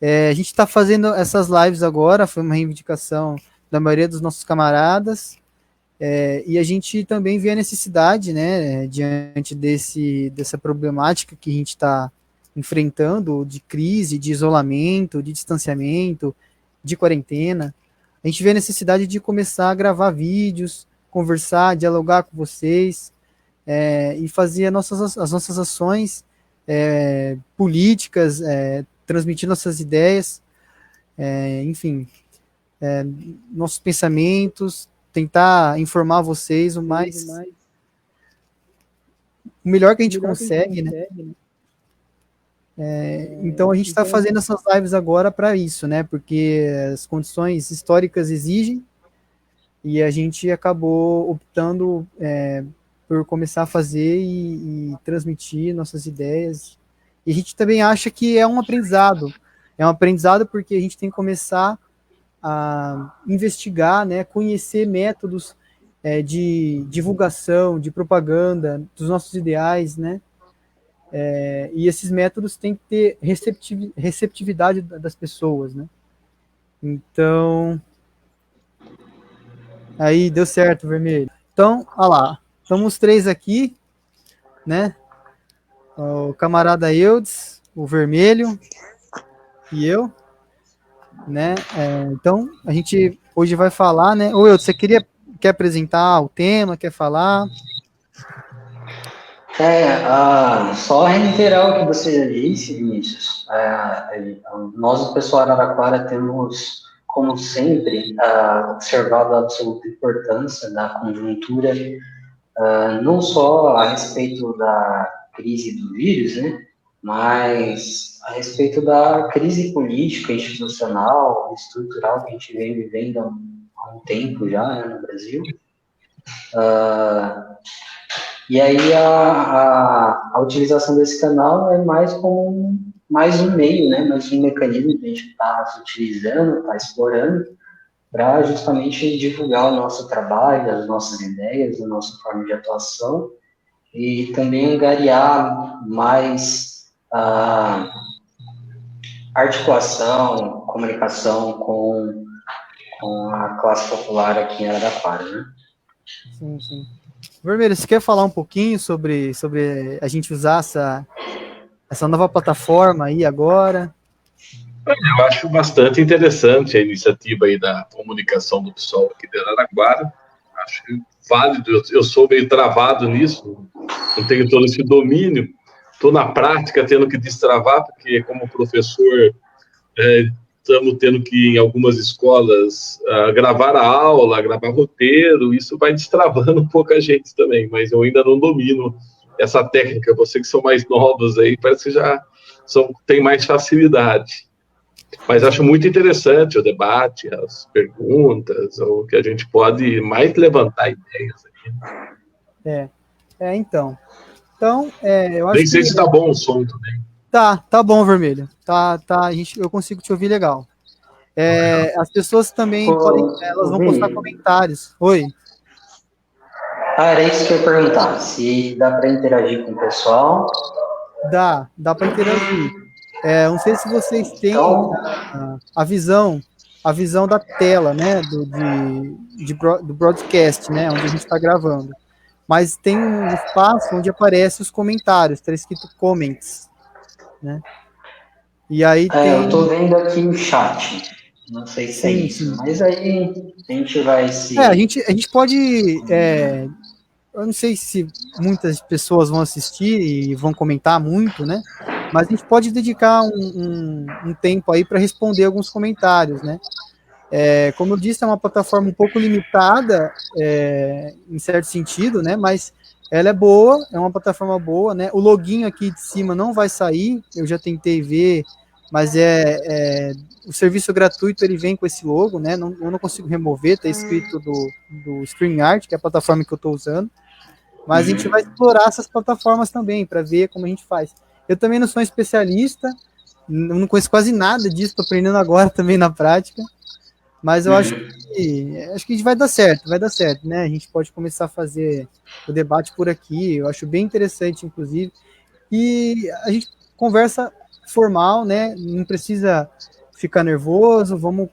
A gente está fazendo essas lives agora, foi uma reivindicação da maioria dos nossos camaradas, e a gente também vê a necessidade, né, diante dessa problemática que a gente está enfrentando, de crise, de isolamento, de distanciamento, de quarentena, a gente vê a necessidade de começar a gravar vídeos, conversar, dialogar com vocês, e fazer as nossas ações políticas, transmitir nossas ideias, enfim, nossos pensamentos, tentar informar vocês o melhor que a gente consegue, né? Então a gente está fazendo essas lives agora para isso, né? Porque as condições históricas exigem e a gente acabou optando por começar a fazer e transmitir nossas ideias. E a gente também acha que é um aprendizado. É um aprendizado porque a gente tem que começar a investigar, né, conhecer métodos de divulgação, de propaganda dos nossos ideais, né? E esses métodos têm que ter receptividade das pessoas, né? Então, aí deu certo, vermelho. Então, olha lá, estamos três aqui, né? O camarada Eudes, o vermelho e eu, né? Então, a gente hoje vai falar, né? Ô, Eudes, quer apresentar o tema, quer falar? Só reiterar o que você já disse, Vinícius. Nós, do pessoal Araraquara, temos, como sempre, observado a absoluta importância da conjuntura, não só a respeito da crise do vírus, né, mas a respeito da crise política, institucional, estrutural que a gente vem vivendo há um tempo já, né, no Brasil. E aí a utilização desse canal é mais como mais um meio, né, mais um mecanismo que a gente está utilizando, está explorando, para justamente divulgar o nosso trabalho, as nossas ideias, a nossa forma de atuação, e também angariar mais articulação, comunicação com a classe popular aqui em Araraquara, né? Sim, sim. Vermelho, você quer falar um pouquinho sobre a gente usar essa nova plataforma aí agora? Eu acho bastante interessante a iniciativa aí da comunicação do pessoal aqui de Araraquara. Acho válido. Eu sou meio travado nisso, não tenho todo esse domínio. Estou na prática tendo que destravar, porque como professor estamos tendo que, em algumas escolas, gravar a aula, gravar roteiro. Isso vai destravando um pouco a gente também, mas eu ainda não domino essa técnica. Você que são mais novos aí, parece que já tem mais facilidade. Mas acho muito interessante o debate, as perguntas, o que a gente pode mais levantar ideias aqui. Então, eu acho Nem sei se está bom o som também. Tá bom, vermelho. Eu consigo te ouvir legal. As pessoas também elas vão postar comentários. Oi. Era isso que eu ia perguntar, se dá para interagir com o pessoal. Dá para interagir. Não sei se vocês têm a visão da tela, né, do broadcast, né, onde a gente está gravando. Mas tem um espaço onde aparece os comentários, está escrito comments, né? E aí eu estou vendo aqui o chat. Não sei se é isso, mas aí a gente vai se... a gente pode... eu não sei se muitas pessoas vão assistir e vão comentar muito, né? Mas a gente pode dedicar um tempo aí para responder alguns comentários, né? Como eu disse, é uma plataforma um pouco limitada, em certo sentido, né? Mas ela é boa, é uma plataforma boa, né? O login aqui de cima não vai sair, eu já tentei ver, mas o serviço gratuito ele vem com esse logo, né? Eu não consigo remover, tá escrito do StreamYard, que é a plataforma que eu estou usando. Mas a gente vai explorar essas plataformas também, para ver como a gente faz. Eu também não sou um especialista, não conheço quase nada disso, estou aprendendo agora também na prática, mas eu acho que a gente vai dar certo, né? A gente pode começar a fazer o debate por aqui, eu acho bem interessante, inclusive, e a gente conversa formal, né? Não precisa ficar nervoso, vamos,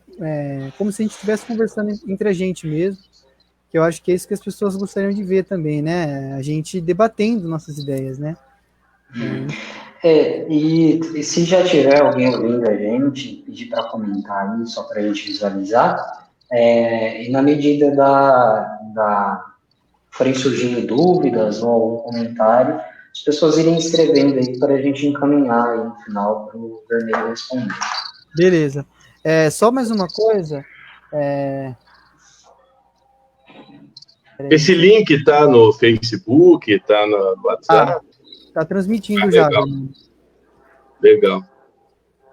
como se a gente estivesse conversando entre a gente mesmo, que eu acho que é isso que as pessoas gostariam de ver também, né? A gente debatendo nossas ideias, né? E se já tiver alguém ouvindo a gente, pedir para comentar aí, só para a gente visualizar, e na medida forem surgindo dúvidas ou algum comentário, as pessoas irem escrevendo aí para a gente encaminhar aí no final para o Vermelho responder. Beleza. Só mais uma coisa. Esse link está no Facebook, está no WhatsApp? Tá transmitindo já. Legal.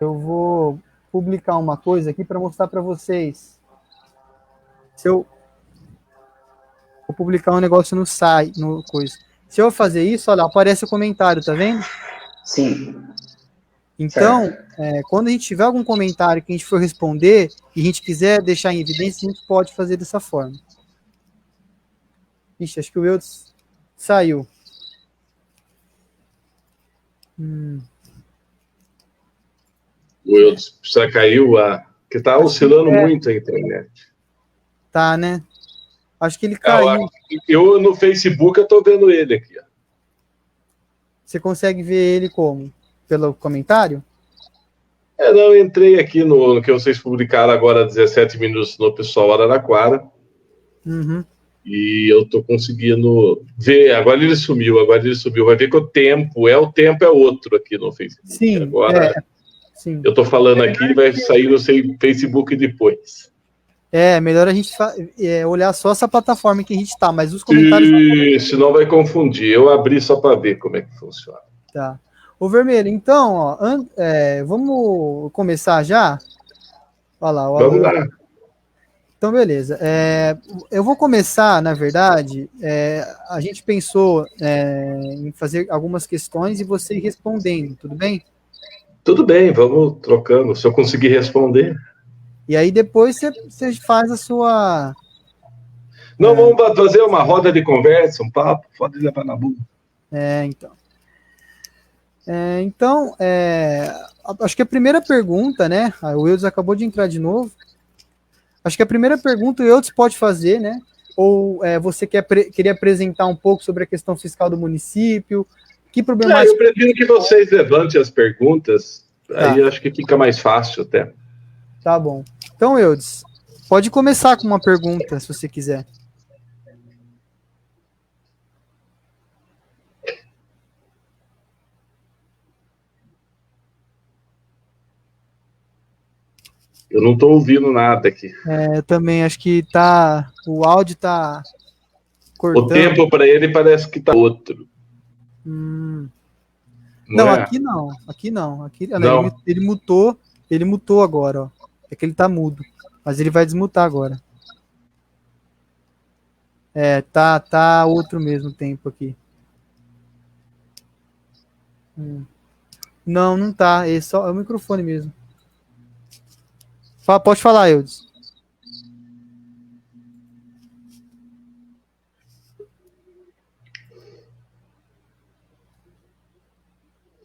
Eu vou publicar uma coisa aqui para mostrar para vocês. Vou publicar um negócio no site, no coisa. Se eu fazer isso, olha, aparece o comentário, tá vendo? Sim. Então, quando a gente tiver algum comentário que a gente for responder e a gente quiser deixar em evidência, a gente pode fazer dessa forma. Ixi, acho que o Eudes saiu. O Eudes já caiu, que tá oscilando muito a internet. Tá, né? Acho que ele caiu. Eu no Facebook eu tô vendo ele aqui. Ó. Você consegue ver ele como? Pelo comentário? Não, eu entrei aqui no que vocês publicaram agora 17 minutos no Pessoal Araraquara. Uhum. E eu tô conseguindo ver. Agora ele sumiu. Vai ver que o tempo é outro aqui no Facebook. Sim, agora sim. eu tô falando aqui e vai sair no Facebook depois. Melhor a gente olhar só essa plataforma que a gente tá, mas os comentários... Senão vai confundir. Eu abri só para ver como é que funciona. Tá. Ô, Vermelho, então, ó, vamos começar já? Olha lá. Vamos lá. Então, beleza. Eu vou começar, na verdade, a gente pensou em fazer algumas questões e você ir respondendo, tudo bem? Tudo bem, vamos trocando. Se eu conseguir responder... E aí depois você faz a sua... Não, vamos fazer uma roda de conversa, um papo, pode levar na boca. Então, acho que a primeira pergunta, né? O Eudes acabou de entrar de novo. Acho que a primeira pergunta o Eudes pode fazer, né? Ou você queria apresentar um pouco sobre a questão fiscal do município? Que problemática... Eu prefiro que vocês levantem as perguntas, aí acho que fica mais fácil até. Tá bom. Então, Eudes, pode começar com uma pergunta, se você quiser. Eu não estou ouvindo nada aqui. Eu também acho que o áudio está cortando. O tempo para ele parece que está outro. Não, aqui não. Aqui não. Não. Ele mutou agora, ó. É que ele tá mudo. Mas ele vai desmutar agora. Tá outro mesmo tempo aqui. Não tá. É o microfone mesmo. Pode falar, Eudes.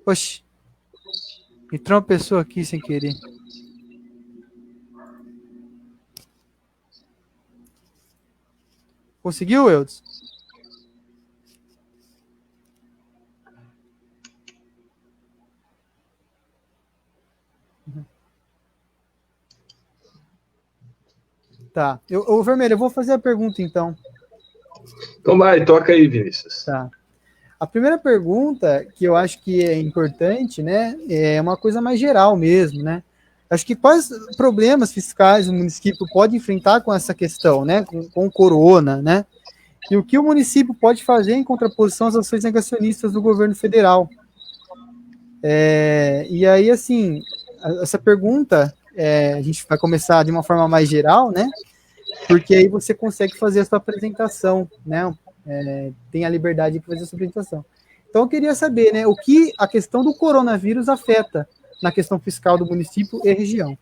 Oxi. Entrou uma pessoa aqui sem querer. Conseguiu, Eudes? Tá. Ô, Vermelho, eu vou fazer a pergunta, então. Então vai, toca aí, Vinícius. Tá. A primeira pergunta, que eu acho que é importante, né, é uma coisa mais geral mesmo, né? Acho que quais problemas fiscais o município pode enfrentar com essa questão, né, com o corona, né? E o que o município pode fazer em contraposição às ações negacionistas do governo federal? E aí, assim, essa pergunta, a gente vai começar de uma forma mais geral, né? Porque aí você consegue fazer a sua apresentação, né? Tem a liberdade de fazer a sua apresentação. Então, eu queria saber, né, o que a questão do coronavírus afeta na questão fiscal do município e região.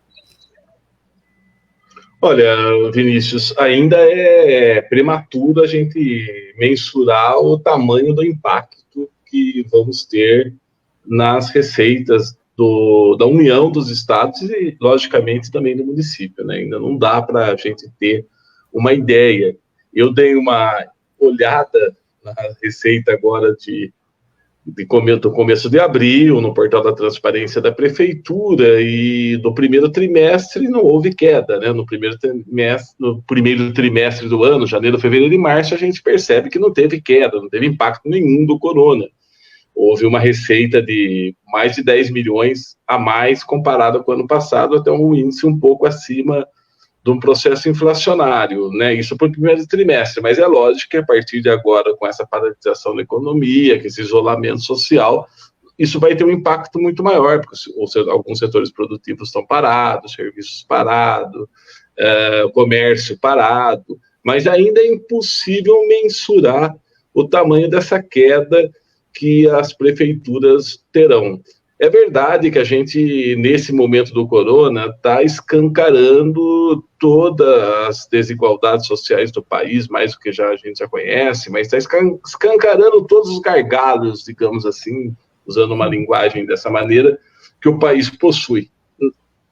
Olha, Vinícius, ainda é prematuro a gente mensurar o tamanho do impacto que vamos ter nas receitas da união dos estados e, logicamente, também do município, né? Ainda não dá para a gente ter uma ideia. Eu dei uma olhada na receita agora do começo de abril, no portal da transparência da prefeitura, e do primeiro trimestre não houve queda, né? No primeiro trimestre do ano, janeiro, fevereiro e março, a gente percebe que não teve queda, não teve impacto nenhum do corona. Houve uma receita de mais de 10 milhões a mais comparado com o ano passado, até um índice um pouco acima de um processo inflacionário, né? Isso para o primeiro trimestre, mas é lógico que a partir de agora, com essa paralisação da economia, com esse isolamento social, isso vai ter um impacto muito maior, porque alguns setores produtivos estão parados, serviços parados, comércio parado, mas ainda é impossível mensurar o tamanho dessa queda que as prefeituras terão. É verdade que a gente, nesse momento do corona, está escancarando todas as desigualdades sociais do país, mais do que a gente já conhece, mas está escancarando todos os gargalos, digamos assim, usando uma linguagem dessa maneira, que o país possui,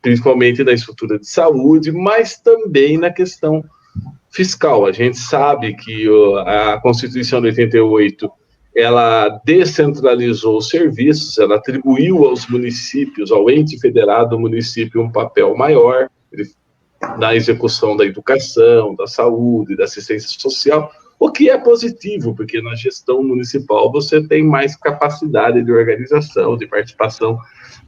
principalmente na estrutura de saúde, mas também na questão fiscal. A gente sabe que a Constituição de 88 ela descentralizou os serviços, ela atribuiu aos municípios, ao ente federado do município, um papel maior na execução da educação, da saúde, da assistência social, o que é positivo, porque na gestão municipal você tem mais capacidade de organização, de participação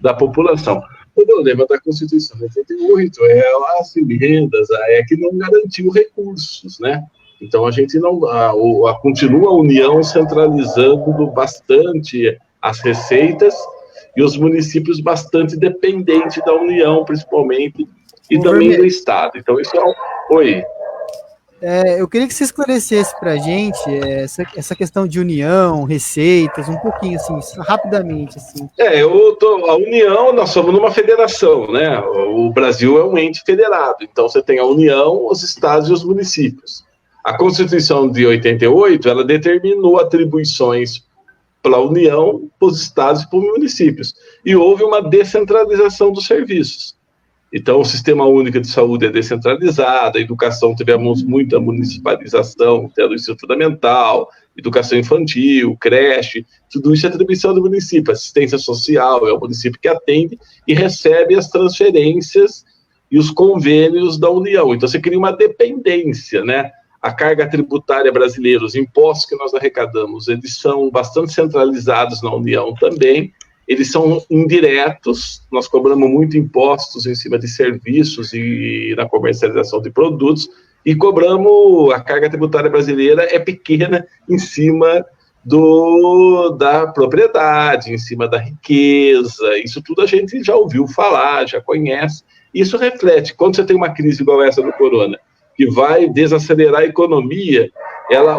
da população. O problema da Constituição de 88 é as rendas, é que não garantiu recursos, né? Então, a gente não continua a União centralizando bastante as receitas e os municípios bastante dependentes da União, principalmente, e também do Estado. Então, isso é Oi. Eu queria que você esclarecesse para a gente essa questão de união, receitas, um pouquinho, assim, rapidamente. Assim. A União, nós somos numa federação, né? O Brasil é um ente federado, então você tem a União, os estados e os municípios. A Constituição de 88, ela determinou atribuições para a União, para os estados e para os municípios. E houve uma descentralização dos serviços. Então, o Sistema Único de Saúde é descentralizado, a educação, tivemos muita municipalização, tendo o ensino fundamental, educação infantil, creche, tudo isso é atribuição do município. Assistência social é o município que atende e recebe as transferências e os convênios da União. Então, você cria uma dependência, né? A carga tributária brasileira, os impostos que nós arrecadamos, eles são bastante centralizados na União também, eles são indiretos, nós cobramos muito impostos em cima de serviços e na comercialização de produtos, e cobramos, a carga tributária brasileira é pequena em cima da propriedade, em cima da riqueza, isso tudo a gente já ouviu falar, já conhece, isso reflete, quando você tem uma crise igual essa do corona, que vai desacelerar a economia,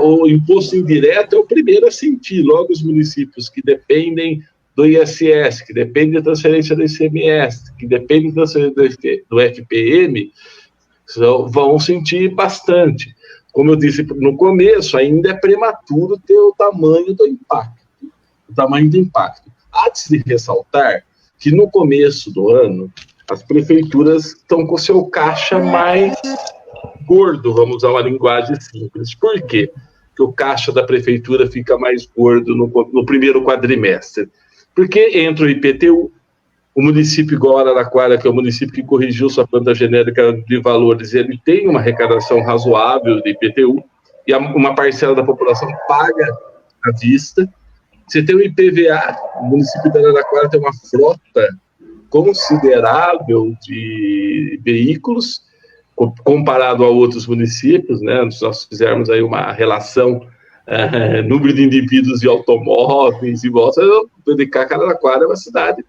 o imposto indireto é o primeiro a sentir. Logo, os municípios que dependem do ISS, que dependem da transferência do ICMS, que dependem da transferência do FPM, vão sentir bastante. Como eu disse no começo, ainda é prematuro ter o tamanho do impacto. Há de se ressaltar que no começo do ano, as prefeituras estão com o seu caixa mais gordo, vamos usar uma linguagem simples. Por quê? Porque o caixa da prefeitura fica mais gordo no primeiro quadrimestre. Porque entra o IPTU, o município igual Araraquara, que é o município que corrigiu sua planta genérica de valores, ele tem uma arrecadação razoável de IPTU, e uma parcela da população paga à vista. Você tem o IPVA, o município de Araraquara tem uma frota considerável de veículos, comparado a outros municípios, né? Se nós fizermos aí uma relação número de indivíduos e automóveis e volta, Araraquara é uma cidade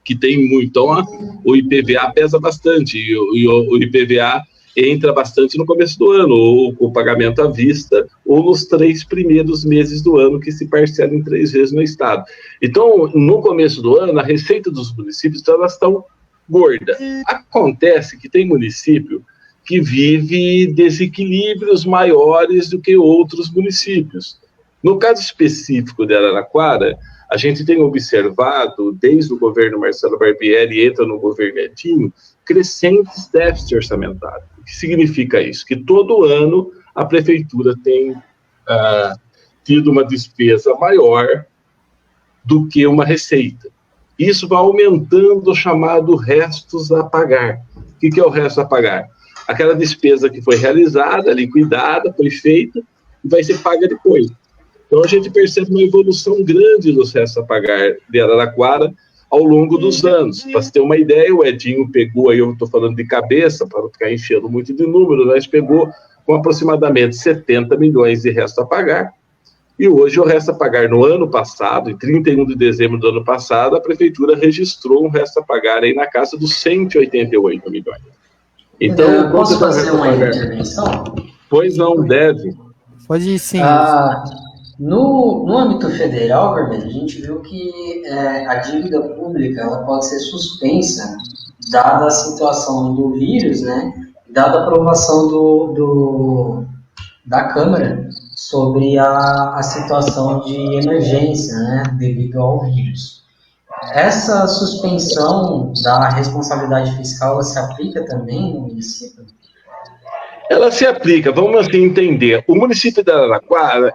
que tem muito, então o IPVA pesa bastante, e o IPVA entra bastante no começo do ano, ou com o pagamento à vista, ou nos 3 primeiros meses do ano, que se parcela em 3 vezes no estado. Então, no começo do ano, a receita dos municípios, elas estão gordas. Acontece que tem município que vive desequilíbrios maiores do que outros municípios. No caso específico de Araraquara, a gente tem observado, desde o governo Marcelo Barbieri, entra no governo Edinho, crescentes déficits orçamentários. O que significa isso? Que todo ano a prefeitura tem tido uma despesa maior do que uma receita. Isso vai aumentando o chamado restos a pagar. O que é o resto a pagar? Aquela despesa que foi realizada, liquidada, foi feita e vai ser paga depois. Então a gente percebe uma evolução grande dos restos a pagar de Araraquara ao longo dos anos. Para você ter uma ideia, o Edinho pegou, aí eu estou falando de cabeça, para não ficar enchendo muito de números, mas pegou com aproximadamente 70 milhões de resto a pagar. E hoje o resto a pagar no ano passado, em 31 de dezembro do ano passado, a prefeitura registrou um resto a pagar aí na casa dos 188 milhões. Então, posso fazer uma intervenção? Pois não, deve. Pode ir, sim. No âmbito federal, Vermelho, a gente viu que a dívida pública ela pode ser suspensa, dada a situação do vírus, né? Dada a aprovação da Câmara sobre a situação de emergência, né? Devido ao vírus. Essa suspensão da responsabilidade fiscal se aplica também no município? Ela se aplica, vamos assim entender. O município de Araraquara,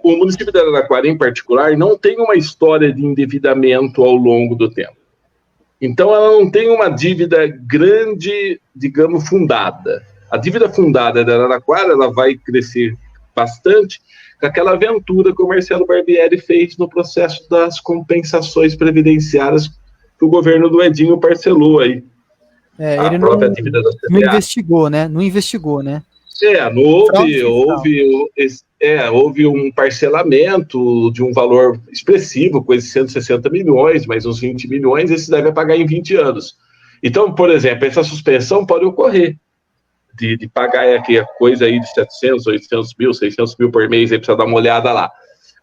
o município de Araraquara em particular, não tem uma história de endividamento ao longo do tempo. Então, ela não tem uma dívida grande, digamos, fundada. A dívida fundada de Araraquara, ela vai crescer bastante com aquela aventura que o Marcelo Barbieri fez no processo das compensações previdenciárias que o governo do Edinho parcelou aí. Ele não investigou, né? Não investigou, né? Houve um parcelamento de um valor expressivo, coisa de 160 milhões, mais uns 20 milhões, esse deve pagar em 20 anos. Então, por exemplo, essa suspensão pode ocorrer, de pagar aqui a coisa aí de 700, 800 mil, 600 mil por mês, aí precisa dar uma olhada lá.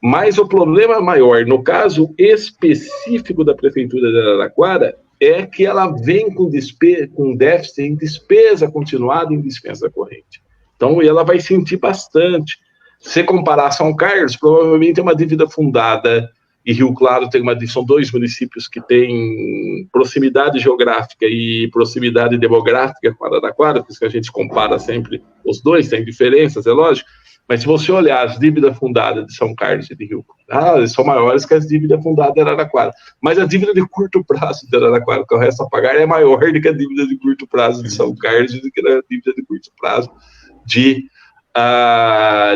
Mas o problema maior, no caso específico da Prefeitura de Araraquara, é que ela vem com déficit em despesa continuada em despesa corrente. Então, ela vai sentir bastante. Se você comparar São Carlos, provavelmente é uma dívida fundada, e Rio Claro são dois municípios que têm proximidade geográfica e proximidade demográfica com Araraquara, por isso que a gente compara sempre os dois, tem diferenças, é lógico, mas se você olhar as dívidas fundadas de São Carlos e de Rio Claro, são maiores que as dívidas fundadas de Araraquara. Mas a dívida de curto prazo de Araraquara, que é o resto a pagar, é maior do que a dívida de curto prazo de São Carlos e do que a dívida de curto prazo de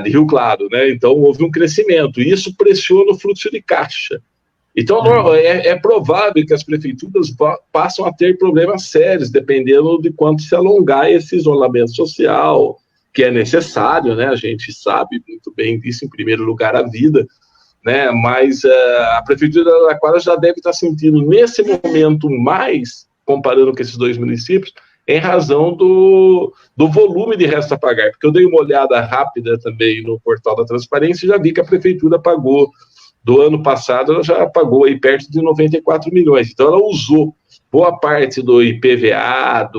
Rio Claro, né? Então houve um crescimento, e isso pressiona o fluxo de caixa. Então é provável que as prefeituras passam a ter problemas sérios, dependendo de quanto se alongar esse isolamento social, que é necessário, né? A gente sabe muito bem disso, em primeiro lugar, a vida, né? Mas a Prefeitura de Araraquara já deve estar sentindo, nesse momento, mais, comparando com esses dois municípios, em razão do volume de resto a pagar. Porque eu dei uma olhada rápida também no portal da Transparência e já vi que a Prefeitura pagou, do ano passado, ela já pagou aí perto de 94 milhões. Então, ela usou boa parte do IPVA,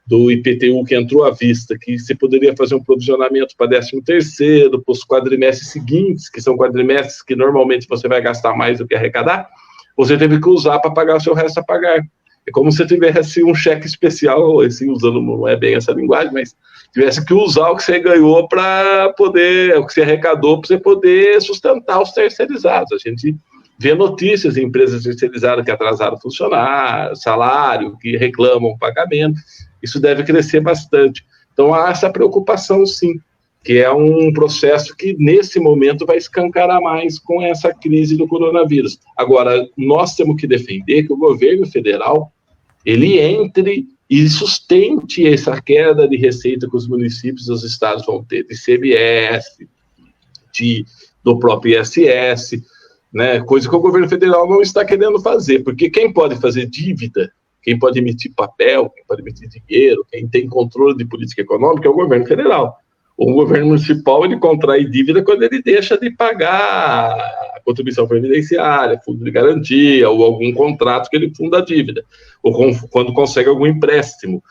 do IPTU que entrou à vista, que você poderia fazer um provisionamento para 13º, para os quadrimestres seguintes, que são quadrimestres que normalmente você vai gastar mais do que arrecadar, você teve que usar para pagar o seu resto a pagar. É como se tivesse um cheque especial, assim, usando, não é bem essa linguagem, mas tivesse que usar o que você ganhou para poder, o que você arrecadou para você poder sustentar os terceirizados. A gente vê notícias de empresas terceirizadas que atrasaram funcionário, salário, que reclamam pagamento. Isso deve crescer bastante. Então, há essa preocupação, sim, que é um processo que, nesse momento, vai escancarar mais com essa crise do coronavírus. Agora, nós temos que defender que o governo federal, ele entre e sustente essa queda de receita que os municípios e os estados vão ter, de ICMS, do próprio ISS, né? Coisa que o governo federal não está querendo fazer, porque quem pode fazer dívida, quem pode emitir papel, quem pode emitir dinheiro, quem tem controle de política econômica é o governo federal. O governo municipal, ele contrai dívida quando ele deixa de pagar a contribuição previdenciária, fundo de garantia, ou algum contrato que ele funda a dívida, ou quando consegue algum empréstimo.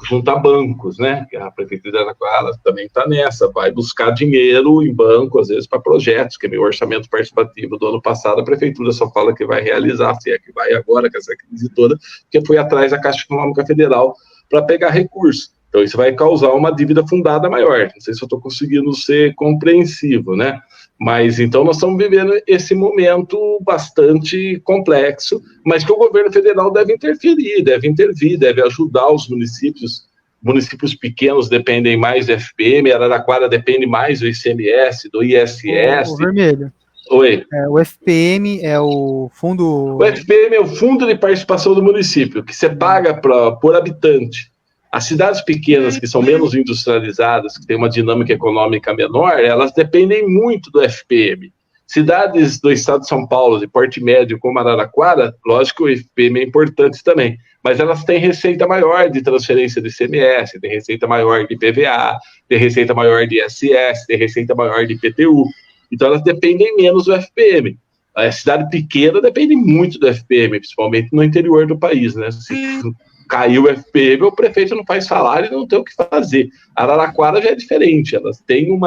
juntar bancos, né? A Prefeitura de Araraquara também está nessa, vai buscar dinheiro em banco, às vezes, para projetos, que é meu orçamento participativo do ano passado, a Prefeitura só fala que vai realizar, se é que vai agora, com essa crise toda, porque foi atrás da Caixa Econômica Federal para pegar recursos. Então, isso vai causar uma dívida fundada maior. Não sei se eu estou conseguindo ser compreensivo, né? Mas, então, nós estamos vivendo esse momento bastante complexo, mas que o governo federal deve interferir, deve intervir, deve ajudar os municípios. Municípios pequenos dependem mais do FPM, Araraquara depende mais do ICMS, do ISS. O Vermelho. Oi. O FPM é o fundo... O FPM é o Fundo de Participação do Município, que você paga por habitante. As cidades pequenas, que são menos industrializadas, que têm uma dinâmica econômica menor, elas dependem muito do FPM. Cidades do estado de São Paulo, de porte médio, como Araraquara, lógico que o FPM é importante também, mas elas têm receita maior de transferência de ICMS, tem receita maior de PVA, tem receita maior de ISS, tem receita maior de IPTU. Então, elas dependem menos do FPM. A cidade pequena depende muito do FPM, principalmente no interior do país, né? Se caiu o FPM, o prefeito não faz salário e não tem o que fazer. Araraquara já é diferente, elas têm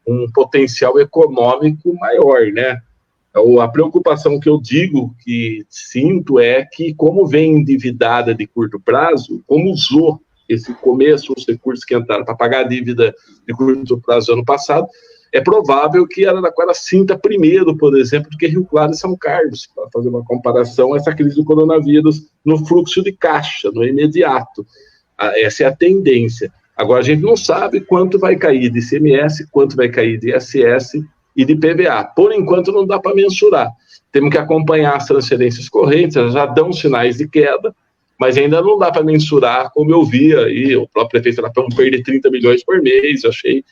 um potencial econômico maior, né? A preocupação que eu digo, que sinto, é que, como vem endividada de curto prazo, como usou esse começo, os recursos que entraram para pagar a dívida de curto prazo ano passado, é provável que Araraquara sinta primeiro, por exemplo, do que Rio Claro e São Carlos, para fazer uma comparação, essa crise do coronavírus no fluxo de caixa, no imediato. Essa é a tendência. Agora, a gente não sabe quanto vai cair de ICMS, quanto vai cair de ISS e de PVA. Por enquanto, não dá para mensurar. Temos que acompanhar as transferências correntes, elas já dão sinais de queda, mas ainda não dá para mensurar, como eu vi aí, o próprio prefeito falou para perder 30 milhões por mês, eu achei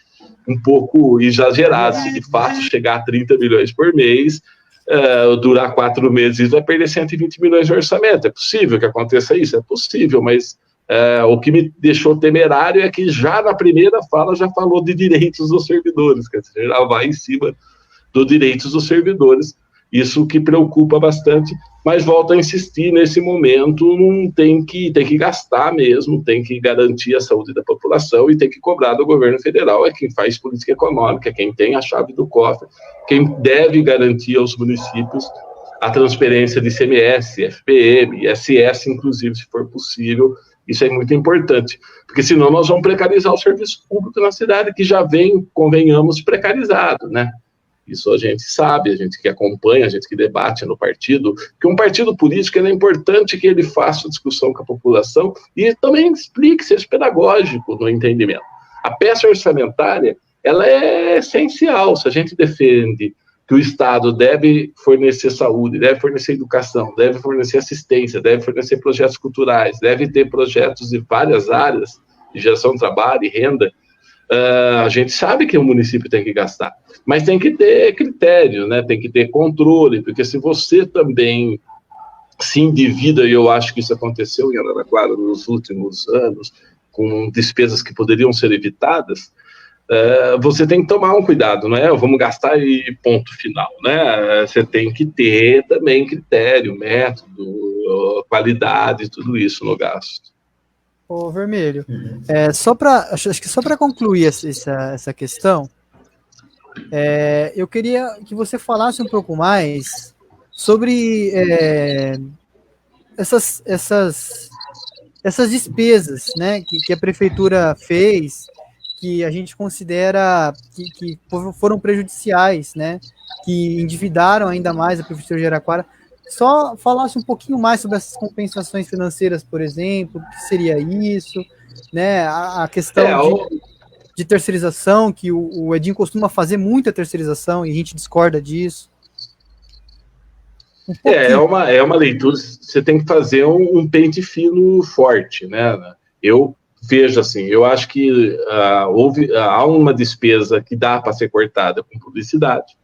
um pouco exagerado. Se de fato chegar a 30 milhões por mês, durar 4 meses, vai perder 120 milhões de orçamento. É possível que aconteça isso? É possível, mas o que me deixou temerário é que já na primeira fala já falou de direitos dos servidores, quer dizer, já vai em cima dos direitos dos servidores. Isso que preocupa bastante, mas volto a insistir, nesse momento não tem que gastar mesmo, tem que garantir a saúde da população e tem que cobrar do governo federal, é quem faz política econômica, é quem tem a chave do cofre, quem deve garantir aos municípios a transferência de ICMS, FPM, ISS, inclusive, se for possível. Isso é muito importante, porque senão nós vamos precarizar o serviço público na cidade, que já vem, convenhamos, precarizado, né? Isso a gente sabe, a gente que acompanha, a gente que debate no partido, que um partido político é importante que ele faça discussão com a população e também explique, seja pedagógico no entendimento. A peça orçamentária, ela é essencial. Se a gente defende que o Estado deve fornecer saúde, deve fornecer educação, deve fornecer assistência, deve fornecer projetos culturais, deve ter projetos de várias áreas, de geração de trabalho e renda, a gente sabe que o município tem que gastar, mas tem que ter critério, né? Tem que ter controle, porque se você também se endivida, e eu acho que isso aconteceu em Araraquara nos últimos anos, com despesas que poderiam ser evitadas, você tem que tomar um cuidado, não é? Vamos gastar e ponto final, né? Você tem que ter também critério, método, qualidade, tudo isso no gasto. Ô, Vermelho, acho que só para concluir essa questão, eu queria que você falasse um pouco mais sobre essas despesas, né, que a prefeitura fez, que a gente considera que foram prejudiciais, né, que endividaram ainda mais a prefeitura de Araraquara. Só falasse um pouquinho mais sobre essas compensações financeiras, por exemplo, o que seria isso, né? A questão de terceirização, que o Edinho costuma fazer muita terceirização e a gente discorda disso. É uma leitura, você tem que fazer um pente fino forte, né? Eu vejo assim, eu acho que há uma despesa que dá para ser cortada com publicidade.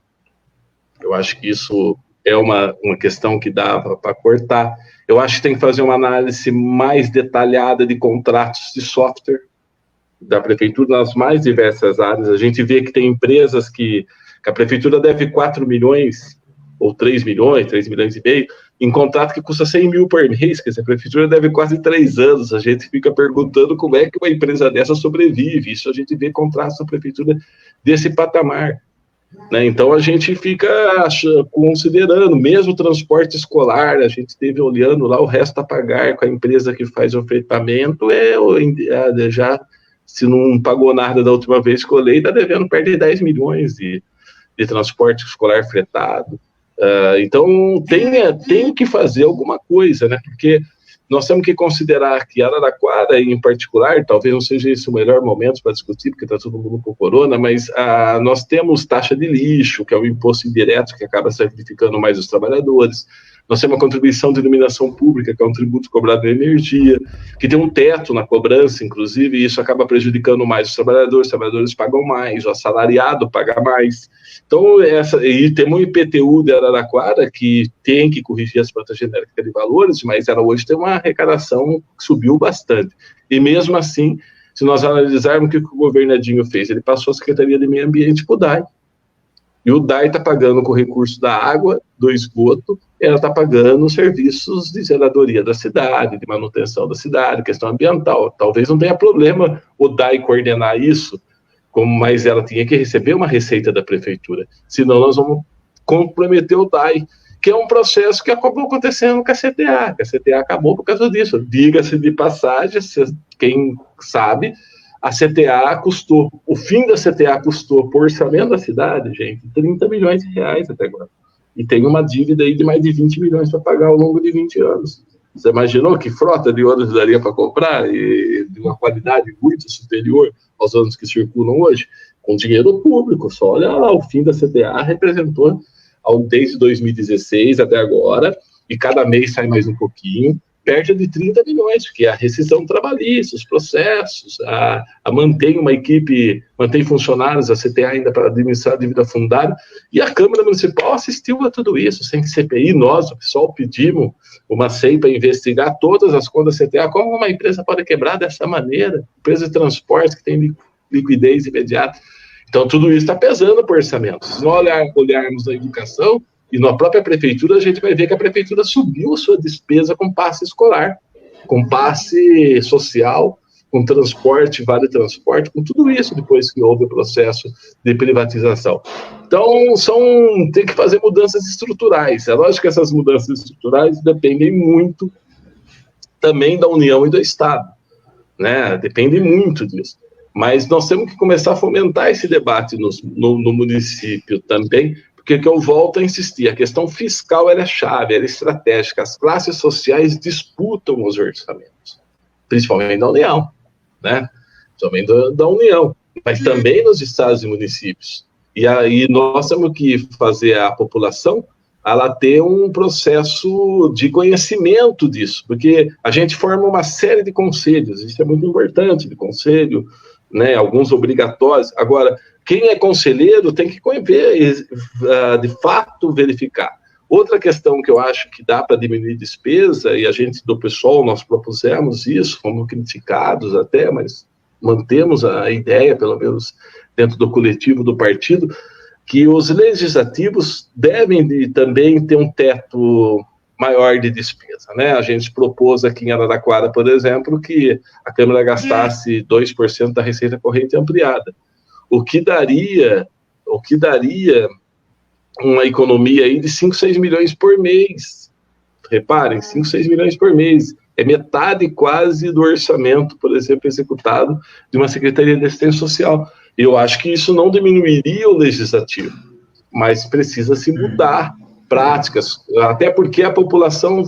Eu acho que isso é uma questão que dá para cortar. Eu acho que tem que fazer uma análise mais detalhada de contratos de software da prefeitura nas mais diversas áreas. A gente vê que tem empresas que a prefeitura deve 4 milhões ou 3 milhões e meio em contrato que custa 100 mil por mês, que a prefeitura deve quase 3 anos. A gente fica perguntando como é que uma empresa dessa sobrevive. Isso a gente vê contratos da prefeitura desse patamar. Né? Então a gente fica considerando, mesmo o transporte escolar, a gente esteve olhando lá o resto a pagar com a empresa que faz o fretamento, já se não pagou nada da última vez que eu olhei, está devendo perto de 10 milhões de transporte escolar fretado. Então tem que fazer alguma coisa, né? Porque nós temos que considerar que Araraquara, em particular, talvez não seja esse o melhor momento para discutir, porque está todo mundo com corona, mas nós temos taxa de lixo, que é um imposto indireto que acaba sacrificando mais os trabalhadores. Nós temos a contribuição de iluminação pública, que é um tributo cobrado na energia, que tem um teto na cobrança, inclusive, e isso acaba prejudicando mais os trabalhadores pagam mais, o assalariado paga mais. Então, e temos o IPTU de Araraquara, que tem que corrigir as plantas genéricas de valores, mas ela hoje tem uma arrecadação que subiu bastante. E mesmo assim, se nós analisarmos o que o governadinho fez, ele passou a Secretaria de Meio Ambiente para o DAI. E o DAI está pagando com o recurso da água, do esgoto, ela está pagando serviços de zeladoria da cidade, de manutenção da cidade, questão ambiental. Talvez não tenha problema o DAI coordenar isso, mas ela tinha que receber uma receita da prefeitura. Senão nós vamos comprometer o DAI, que é um processo que acabou acontecendo com a CTA. A CTA acabou por causa disso. Diga-se de passagem, quem sabe, a CTA custou, o fim da CTA custou, por orçamento da cidade, gente, 30 milhões de reais até agora. E tem uma dívida aí de mais de 20 milhões para pagar ao longo de 20 anos. Você imaginou que frota de ônibus daria para comprar e de uma qualidade muito superior aos ônibus que circulam hoje? Com dinheiro público, só olha lá, o fim da CTA representou, desde 2016 até agora, e cada mês sai mais um pouquinho, perda de 30 milhões, que é a rescisão trabalhista, os processos, mantém uma equipe, mantém funcionários, a CTA ainda para administrar a dívida fundária, e a Câmara Municipal assistiu a tudo isso, sem CPI, nós, o pessoal, pedimos uma SEI para investigar todas as contas da CTA, como uma empresa pode quebrar dessa maneira, empresa de transporte que tem liquidez imediata. Então, tudo isso está pesando para o orçamento. Se nós olharmos a educação, e na própria prefeitura, a gente vai ver que a prefeitura subiu a sua despesa com passe escolar, com passe social, com transporte, vale transporte, com tudo isso depois que houve o processo de privatização. Então, tem que fazer mudanças estruturais. É lógico que essas mudanças estruturais dependem muito também da União e do Estado, né? Dependem muito disso. Mas nós temos que começar a fomentar esse debate no município também, porque que eu volto a insistir, a questão fiscal ela é chave, ela é estratégica. As classes sociais disputam os orçamentos, principalmente da União, né? Principalmente da União, mas também nos estados e municípios. E aí nós temos que fazer a população ela ter um processo de conhecimento disso, porque a gente forma uma série de conselhos, isso é muito importante, de conselho, né? Alguns obrigatórios. Agora, quem é conselheiro tem que de fato verificar. Outra questão que eu acho que dá para diminuir despesa, e a gente do PSOL, nós propusemos isso, fomos criticados até, mas mantemos a ideia, pelo menos dentro do coletivo do partido, que os legislativos devem também ter um teto maior de despesa, né? A gente propôs aqui em Araraquara, por exemplo, que a Câmara gastasse 2% da receita corrente ampliada, o que daria uma economia aí de 5, 6 milhões por mês. Reparem, 5, 6 milhões por mês. É metade quase do orçamento, por exemplo, executado de uma Secretaria de Assistência Social. Eu acho que isso não diminuiria o legislativo, mas precisa se mudar práticas, até porque a população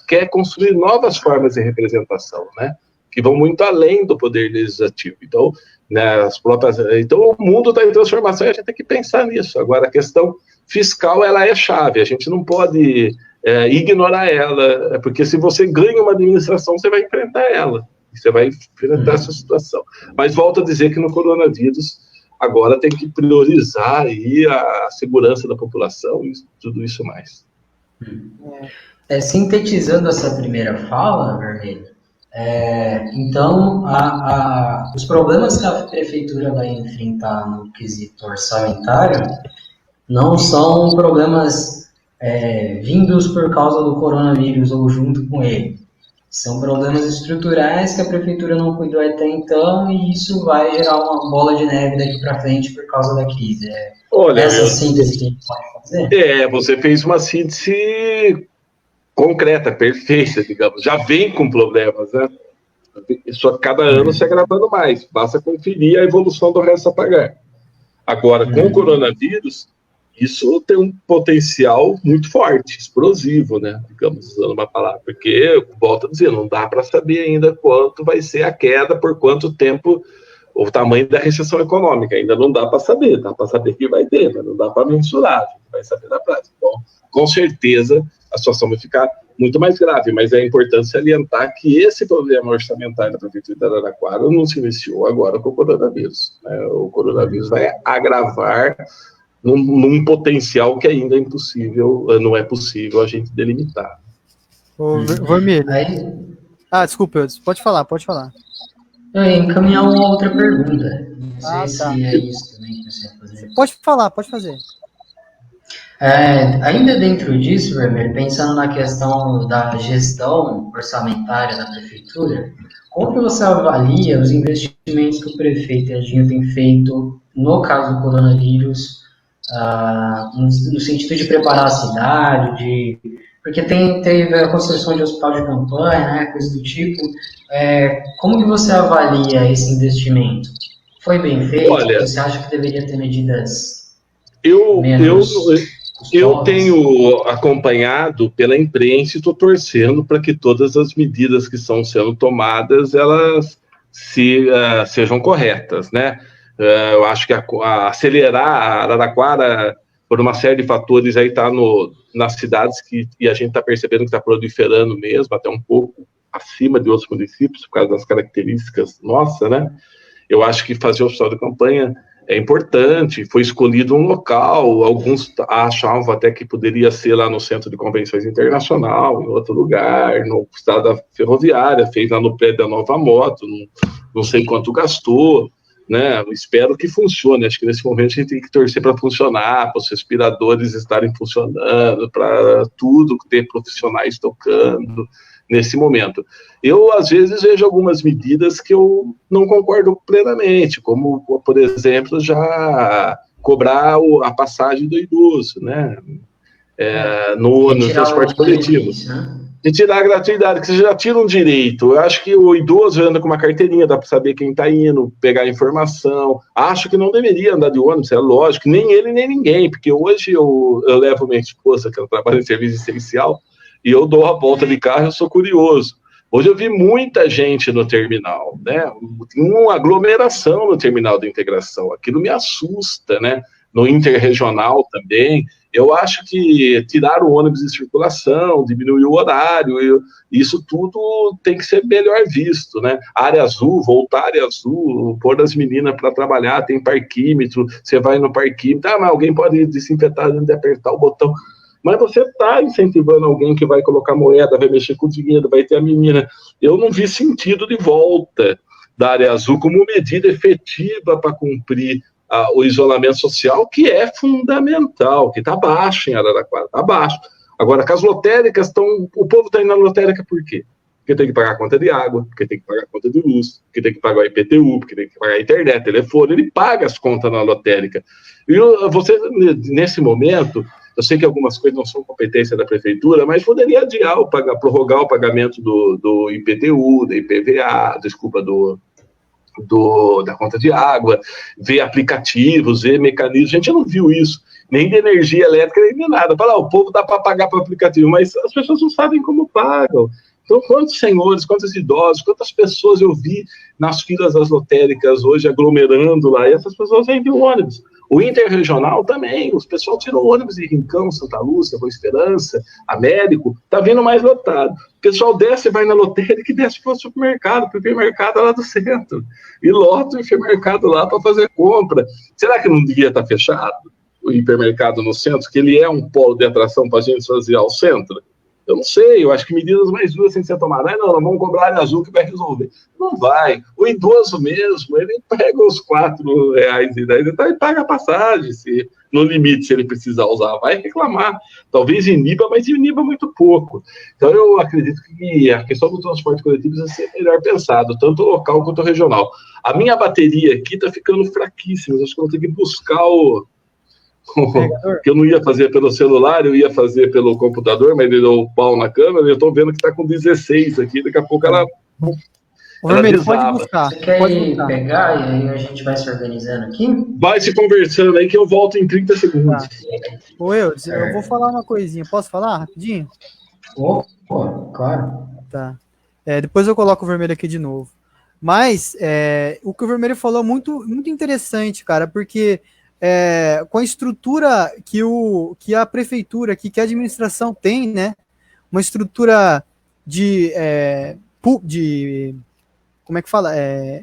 quer construir novas formas de representação, né? Que vão muito além do poder legislativo. Então, né, então o mundo está em transformação e a gente tem que pensar nisso. Agora, a questão fiscal ela é chave, a gente não pode ignorar ela, porque se você ganha uma administração, você vai enfrentar ela, você vai enfrentar essa situação. Mas volto a dizer que no coronavírus, agora tem que priorizar aí a segurança da população e tudo isso mais. Sintetizando essa primeira fala, Vermelho, então, os problemas que a prefeitura vai enfrentar no quesito orçamentário não são problemas vindos por causa do coronavírus ou junto com ele. São problemas estruturais que a prefeitura não cuidou até então e isso vai gerar uma bola de neve daqui para frente por causa da crise. Olha, essa síntese que a gente pode fazer? Você fez uma síntese concreta, perfeita, digamos. Já vem com problemas, né? Isso a cada ano se agravando mais. Basta conferir a evolução do resto a pagar. Agora, com o coronavírus, isso tem um potencial muito forte, explosivo, né? Digamos, usando uma palavra. Porque, volto a dizer, não dá para saber ainda quanto vai ser a queda, por quanto tempo, o tamanho da recessão econômica. Ainda não dá para saber. Dá para saber que vai ter, mas não dá para mensurar. A gente vai saber na prática. Então, com certeza, a situação vai ficar muito mais grave, mas é importante salientar que esse problema orçamentário da Prefeitura de Araraquara não se iniciou agora com o coronavírus, né? O coronavírus vai agravar num potencial que ainda é impossível, não é possível a gente delimitar. Vermelho. Desculpa, pode falar. Eu ia encaminhar uma outra pergunta. Não sei se é isso também que você ia fazer. Pode fazer. Ainda dentro disso, Vermelho, pensando na questão da gestão orçamentária da prefeitura, como que você avalia os investimentos que o prefeito Edinho tem feito no caso do coronavírus, no sentido de preparar a cidade, porque teve a construção de hospital de campanha, né, coisa do tipo. Como que você avalia esse investimento? Foi bem feito? Olha, você acha que deveria ter medidas eu tenho acompanhado pela imprensa e estou torcendo para que todas as medidas que estão sendo tomadas, elas sejam corretas, né? Eu acho que acelerar a Araraquara, por uma série de fatores, aí está nas cidades e a gente está percebendo que está proliferando mesmo, até um pouco acima de outros municípios, por causa das características nossas, né? Eu acho que fazer o hospital de campanha é importante, foi escolhido um local, alguns achavam até que poderia ser lá no Centro de Convenções Internacional, em outro lugar, no estado da ferroviária, fez lá no prédio da Nova Moto, não sei quanto gastou, né? Espero que funcione. Acho que nesse momento a gente tem que torcer para funcionar, para os respiradores estarem funcionando, para tudo ter profissionais tocando nesse momento. Eu, às vezes, vejo algumas medidas que eu não concordo plenamente, como, por exemplo, já cobrar a passagem do idoso, né? No transporte coletivo. E tirar a gratuidade, que você já tira um direito. Eu acho que o idoso anda com uma carteirinha, dá para saber quem está indo, pegar informação. Acho que não deveria andar de ônibus, é lógico, nem ele nem ninguém, porque hoje eu levo minha esposa, que ela trabalha em serviço essencial, e eu dou a volta de carro, eu sou curioso. Hoje eu vi muita gente no terminal, né? Uma aglomeração no terminal da integração. Aquilo me assusta, né? No interregional também. Eu acho que tirar o ônibus de circulação, diminuir o horário, isso tudo tem que ser melhor visto, né? Área azul, voltar à área azul, pôr as meninas para trabalhar, tem parquímetro, você vai no parquímetro, mas alguém pode desinfetar antes de apertar o botão. Mas você está incentivando alguém que vai colocar moeda, vai mexer com dinheiro, vai ter a menina. Eu não vi sentido de volta da área azul como medida efetiva para cumprir o isolamento social, que é fundamental, que está baixo em Araraquara, está baixo. Agora, que as lotéricas o povo está indo na lotérica por quê? Porque tem que pagar a conta de água, porque tem que pagar a conta de luz, porque tem que pagar o IPTU, porque tem que pagar a internet, telefone, ele paga as contas na lotérica. E você, nesse momento, eu sei que algumas coisas não são competência da prefeitura, mas poderia adiar, prorrogar o pagamento do IPTU, da IPVA, da conta de água, ver aplicativos, ver mecanismos. A gente não viu isso, nem de energia elétrica, nem de nada. Fala, o povo dá para pagar para aplicativo, mas as pessoas não sabem como pagam. Então, quantos senhores, quantos idosos, quantas pessoas eu vi nas filas das lotéricas hoje aglomerando lá, e essas pessoas vêm de ônibus. O interregional também, os pessoal tirou ônibus de Rincão, Santa Lúcia, Boa Esperança, Américo, tá vindo mais lotado. O pessoal desce, vai na lotérica e desce para o supermercado, porque o hipermercado é lá do centro. E lota o hipermercado lá para fazer compra. Será que não devia estar fechado o hipermercado no centro, que ele é um polo de atração para a gente fazer ao centro? Eu não sei, eu acho que medidas mais duras têm que ser tomadas. Não, vamos cobrar área azul que vai resolver. Não vai. O idoso mesmo, ele pega os R$4 e daí ele paga a passagem, se, no limite, se ele precisar usar, vai reclamar. Talvez iniba, mas iniba muito pouco. Então, eu acredito que a questão do transporte coletivo precisa ser melhor pensado, tanto local quanto regional. A minha bateria aqui está ficando fraquíssima, acho que eu vou ter que buscar que eu não ia fazer pelo celular, eu ia fazer pelo computador, mas ele deu o pau na câmera, e eu estou vendo que está com 16 aqui, daqui a pouco ela Vermelho, pode buscar. Você quer pode ir buscar. pegar e aí a gente vai se organizando aqui? Vai se conversando aí que eu volto em 30 segundos. Tá. Ô, eu vou falar uma coisinha. Posso falar rapidinho? Claro. Tá. Depois eu coloco o vermelho aqui de novo. Mas o que o vermelho falou é muito, muito interessante, cara, porque com a estrutura que a prefeitura, que a administração tem, né? Uma estrutura de como é que fala?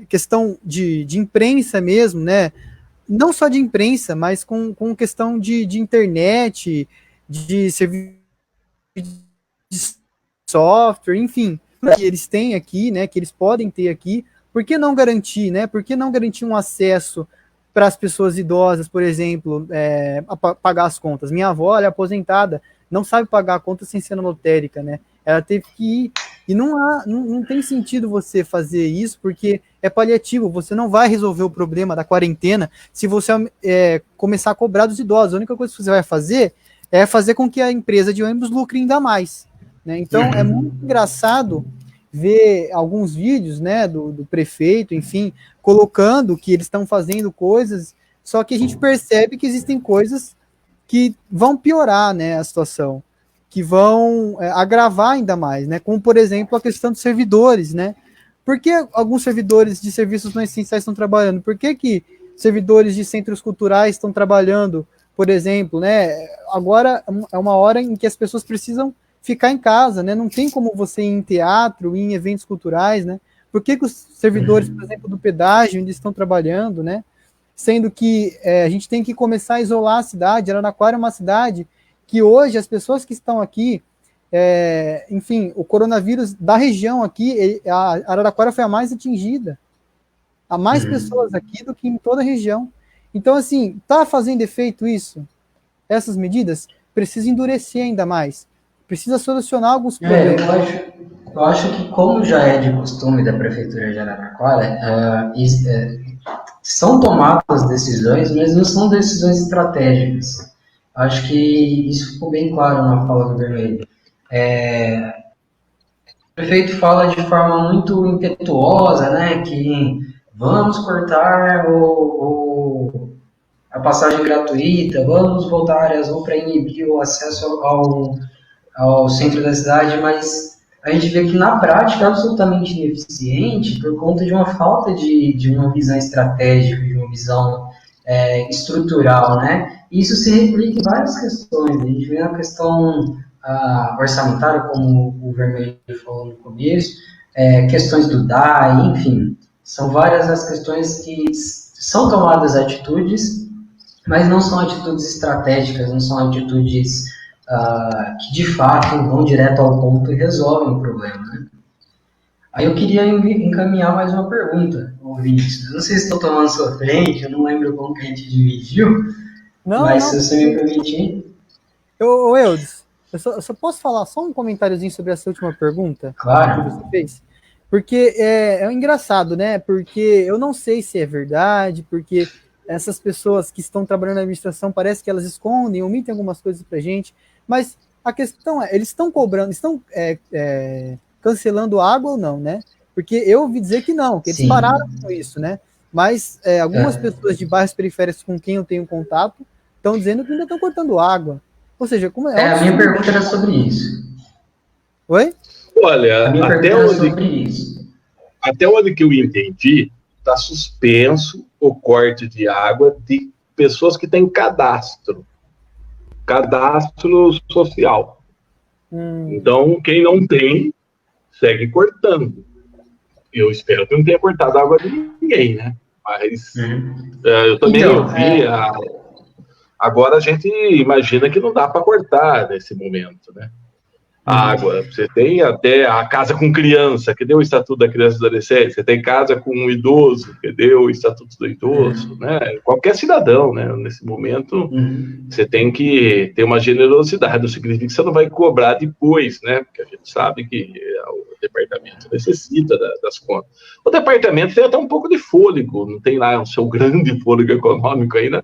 Questão de imprensa mesmo, né? Não só de imprensa, mas com questão de internet, de serviço de software, enfim, que eles têm aqui, né? Que eles podem ter aqui. Por que não garantir, né? Por que não garantir um acesso para as pessoas idosas, por exemplo, a pagar as contas? Minha avó, ela é aposentada, não sabe pagar a conta sem ser na lotérica, né? Ela teve que ir, e não tem sentido você fazer isso, porque é paliativo, você não vai resolver o problema da quarentena se você começar a cobrar dos idosos. A única coisa que você vai fazer é fazer com que a empresa de ônibus lucre ainda mais, né? Então, é muito engraçado ver alguns vídeos, né, do prefeito, enfim, colocando que eles estão fazendo coisas, só que a gente percebe que existem coisas que vão piorar, né, a situação, que vão agravar ainda mais, né, como, por exemplo, a questão dos servidores, né, por que alguns servidores de serviços não essenciais estão trabalhando? Por que servidores de centros culturais estão trabalhando, por exemplo, né, agora é uma hora em que as pessoas precisam ficar em casa, né? Não tem como você ir em teatro, ir em eventos culturais, né? Por que os servidores, por exemplo, do pedágio ainda estão trabalhando, né? Sendo que a gente tem que começar a isolar a cidade. Araraquara é uma cidade que hoje as pessoas que estão aqui, enfim, o coronavírus da região aqui, a Araraquara foi a mais atingida. Há mais pessoas aqui do que em toda a região. Então, assim, tá fazendo efeito isso? Essas medidas precisam endurecer ainda mais. Precisa solucionar alguns problemas. Eu acho que, como já é de costume da Prefeitura de Araraquara, são tomadas decisões, mas não são decisões estratégicas. Acho que isso ficou bem claro na fala do Vermelho. O prefeito fala de forma muito impetuosa, né, que vamos cortar a passagem gratuita, vamos voltar à área azul para inibir o acesso ao centro da cidade, mas a gente vê que na prática é absolutamente ineficiente por conta de uma falta de uma visão estratégica, de uma visão estrutural, né? Isso se replica em várias questões. A gente vê a questão orçamentária, como o Vermelho falou no começo, questões do DAE, enfim, são várias as questões que são tomadas atitudes, mas não são atitudes estratégicas, não são atitudes que de fato vão direto ao ponto e resolvem o problema, né? Aí eu queria encaminhar mais uma pergunta, Vinícius. Não sei se estou tomando sua frente, eu não lembro como que a gente dividiu, mas se você me permitir. Eudes, eu só posso falar só um comentáriozinho sobre essa última pergunta? Claro. Que você fez? Porque é engraçado, né? Porque eu não sei se é verdade, porque essas pessoas que estão trabalhando na administração parece que elas escondem, omitem algumas coisas pra gente, mas a questão eles estão cobrando, estão cancelando água ou não, né? Porque eu ouvi dizer que não, que eles Sim. pararam com isso, né? Mas algumas pessoas de bairros periféricos com quem eu tenho contato estão dizendo que ainda estão cortando água. Ou seja, como a minha pergunta era sobre isso. Oi? Olha, A minha pergunta era sobre isso. Até onde que eu entendi, está suspenso o corte de água de pessoas que têm cadastro social. Então, quem não tem, segue cortando. Eu espero que não tenha cortado a água de ninguém, né? Mas eu também ouvi. Agora a gente imagina que não dá para cortar nesse momento, né? água. Você tem até a casa com criança, que deu o Estatuto da Criança e do Adolescente. Você tem casa com um idoso, que deu o Estatuto do Idoso, né? Qualquer cidadão, né? Nesse momento, você tem que ter uma generosidade. Não significa que você não vai cobrar depois, né? Porque a gente sabe que o departamento necessita das contas. O departamento tem até um pouco de fôlego, não tem lá o seu grande fôlego econômico ainda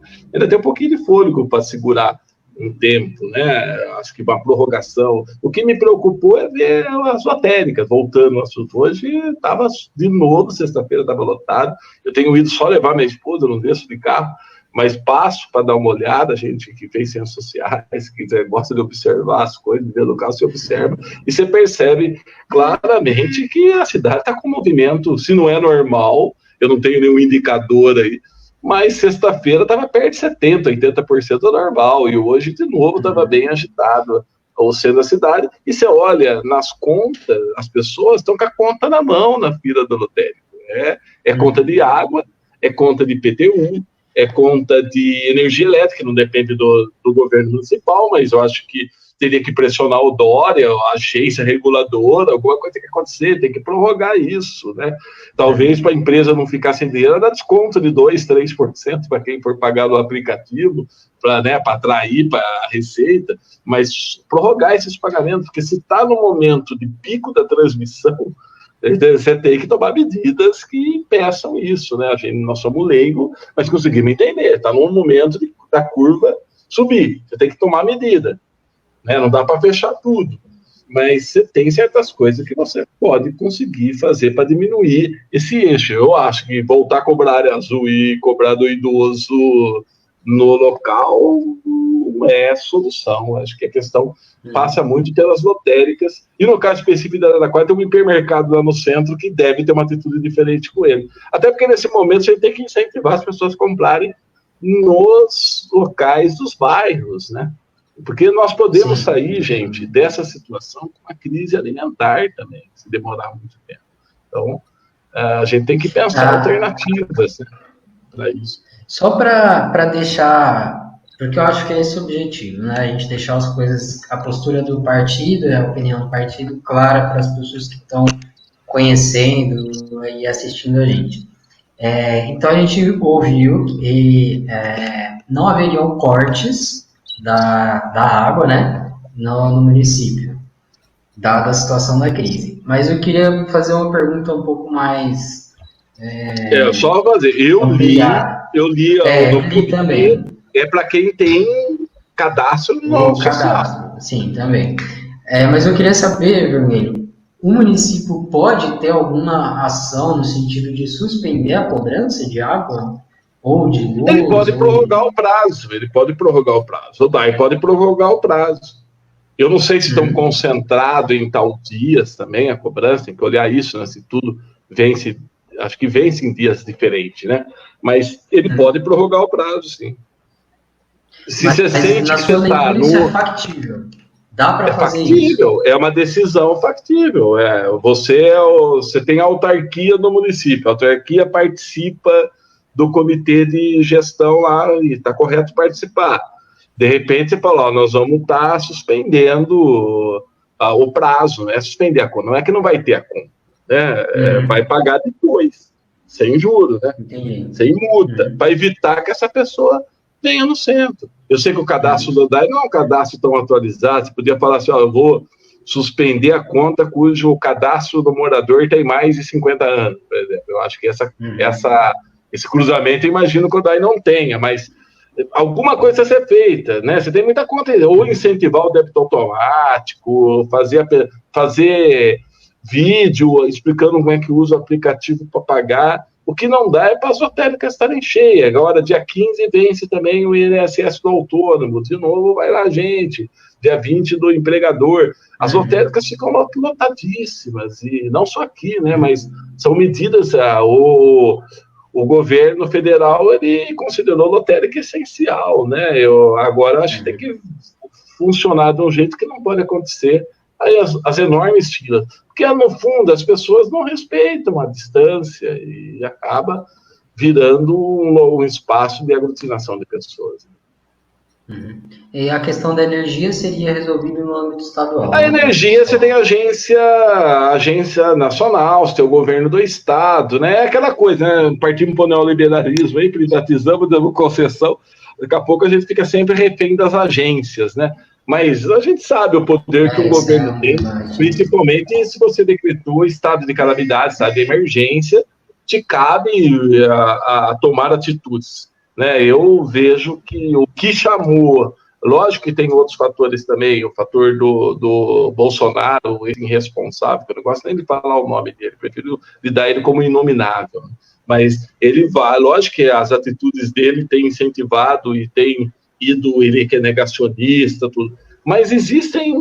tem um pouquinho de fôlego para segurar um tempo, né? Acho que uma prorrogação. O que me preocupou é ver as lotéricas, voltando ao assunto. Hoje estava de novo, sexta-feira estava lotado. Eu tenho ido só levar minha esposa, não desço de carro, mas passo para dar uma olhada, gente que fez ciências sociais, que gosta de observar as coisas, de ver no carro, se observa, e você percebe claramente que a cidade está com movimento, se não é normal, eu não tenho nenhum indicador aí, mas sexta-feira estava perto de 70%, 80% do normal, e hoje, de novo, estava bem agitado o centro da cidade, e você olha nas contas, as pessoas estão com a conta na mão na fila do lotérico. É conta de água, é conta de IPTU, é conta de energia elétrica, que não depende do governo municipal, mas eu acho que teria que pressionar o Dória, a agência reguladora, alguma coisa tem que acontecer, tem que prorrogar isso, né? Talvez para a empresa não ficar sem dinheiro, dá desconto de 2%, 3% para quem for pagar no aplicativo, para atrair para a receita, mas prorrogar esses pagamentos, porque se está no momento de pico da transmissão, você tem que tomar medidas que impeçam isso, né? Nós somos leigos, mas conseguimos entender, está num momento da curva subir, você tem que tomar medida. Né? Não dá para fechar tudo, mas você tem certas coisas que você pode conseguir fazer para diminuir esse eixo. Eu acho que voltar a cobrar área azul e cobrar do idoso no local não é solução. Acho que a questão passa muito pelas lotéricas, e no caso específico da Araraquara tem um hipermercado lá no centro que deve ter uma atitude diferente com ele. Até porque nesse momento você tem que incentivar as pessoas a comprarem nos locais dos bairros, né? Porque nós podemos sair, gente, dessa situação com uma crise alimentar também, se demorar muito tempo. Então, a gente tem que pensar alternativas, né, para isso. Só para deixar, porque eu acho que é esse o objetivo, né? A gente deixar as coisas, a postura do partido e a opinião do partido clara para as pessoas que estão conhecendo e assistindo a gente. Então, a gente ouviu que não haveriam cortes da água, né, no município, dada a situação da crise. Mas eu queria fazer uma pergunta um pouco mais... só fazer. Eu li no também. É para quem tem cadastro no cadastro. Sim, também. Mas eu queria saber, Vermelho, o município pode ter alguma ação no sentido de suspender a cobrança de água? Ou de luz, ele pode prorrogar o prazo, O DAI pode prorrogar o prazo. Eu não sei se estão concentrados em tal dias também, a cobrança, tem que olhar isso, né? Se tudo vence, acho que vence em dias diferentes, né? Mas ele pode prorrogar o prazo, sim. Se você sente que você está no... é factível. Dá para fazer factível, isso? É uma decisão factível. Você tem a autarquia no município, a autarquia participa do comitê de gestão lá, e está correto participar. De repente, você fala, nós vamos estar suspendendo o prazo, né? Suspender a conta. Não é que não vai ter a conta, né? Vai pagar depois, sem juros, né? Sem multa, para evitar que essa pessoa venha no centro. Eu sei que o cadastro do DAI não é um cadastro tão atualizado, você podia falar assim, eu vou suspender a conta cujo cadastro do morador tem mais de 50 anos, por exemplo. Eu acho que esse cruzamento, eu imagino que o DAI não tenha, mas alguma coisa a ser feita, né? Você tem muita conta, ou incentivar o débito automático, fazer vídeo explicando como é que usa o aplicativo para pagar. O que não dá é para as lotéricas estarem cheias. Agora, dia 15, vence também o INSS do autônomo. De novo, vai lá, gente. Dia 20 do empregador. As lotéricas ficam lotadíssimas. E não só aqui, né? Mas são medidas... O governo federal, ele considerou lotérica essencial, né? Agora acho que tem que funcionar de um jeito que não pode acontecer aí as enormes filas, porque no fundo as pessoas não respeitam a distância e acaba virando um espaço de aglutinação de pessoas. E a questão da energia seria resolvida no âmbito estadual. A energia, você tem agência nacional, você tem o governo do estado, né? É aquela coisa, né? Partimos para o neoliberalismo, aí privatizamos, damos concessão, daqui a pouco a gente fica sempre refém das agências, né? Mas a gente sabe o poder que o governo tem, principalmente se você decretou estado de calamidade, estado de emergência, te cabe a tomar atitudes, né? Eu vejo que o que chamou, lógico que tem outros fatores também, o fator do Bolsonaro, ele irresponsável, que eu não gosto nem de falar o nome dele, prefiro lidar ele como inominável, mas ele vai, lógico que as atitudes dele têm incentivado e têm ido, ele que é negacionista, tudo, mas existem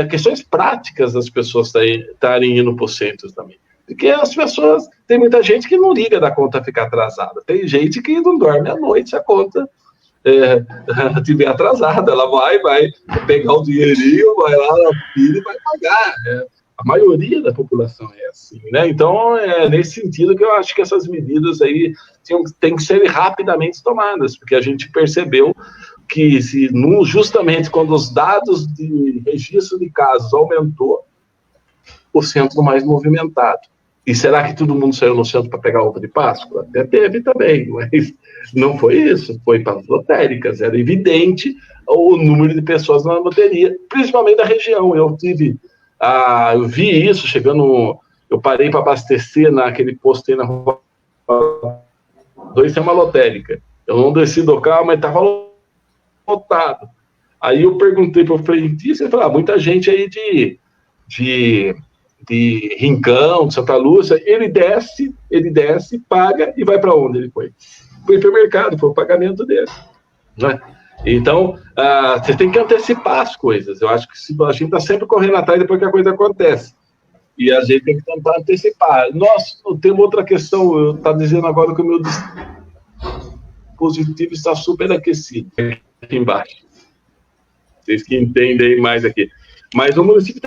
questões práticas das pessoas estarem indo para o centro também. Porque as pessoas, tem muita gente que não liga da conta ficar atrasada. Tem gente que não dorme à noite se a conta estiver atrasada. Ela vai pegar o dinheirinho, vai lá na fila e vai pagar. A maioria da população é assim, né? Então, é nesse sentido que eu acho que essas medidas aí têm que ser rapidamente tomadas, porque a gente percebeu que justamente quando os dados de registro de casos aumentou, o centro mais movimentado. E será que todo mundo saiu no centro para pegar ovo de Páscoa? Até teve também, mas não foi isso. Foi para as lotéricas. Era evidente o número de pessoas na loteria, principalmente da região. Eu vi isso chegando... Eu parei para abastecer naquele posto aí na rua 2, tem uma lotérica. Eu não desci do carro, mas estava lotado. Aí eu perguntei para o frentista, ele falou, muita gente aí de Rincão, de Santa Lúcia, ele desce, paga e vai para onde ele foi? Foi para o hipermercado, foi o pagamento dele. Né? Então, você tem que antecipar as coisas. Eu acho que a gente está sempre correndo atrás depois que a coisa acontece. E a gente tem que tentar antecipar. Nós temos outra questão, eu estou dizendo agora que o meu dispositivo está superaquecido aqui embaixo. Vocês que entendem mais aqui. Mas o município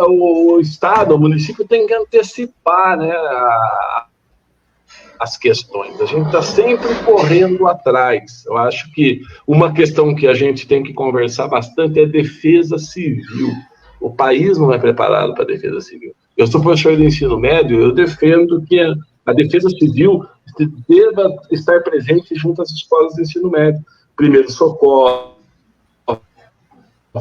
o Estado, o município tem que antecipar, né, as questões. A gente está sempre correndo atrás. Eu acho que uma questão que a gente tem que conversar bastante é defesa civil. O país não é preparado para a defesa civil. Eu sou professor de ensino médio, eu defendo que a defesa civil deva estar presente junto às escolas de ensino médio. Primeiro socorro,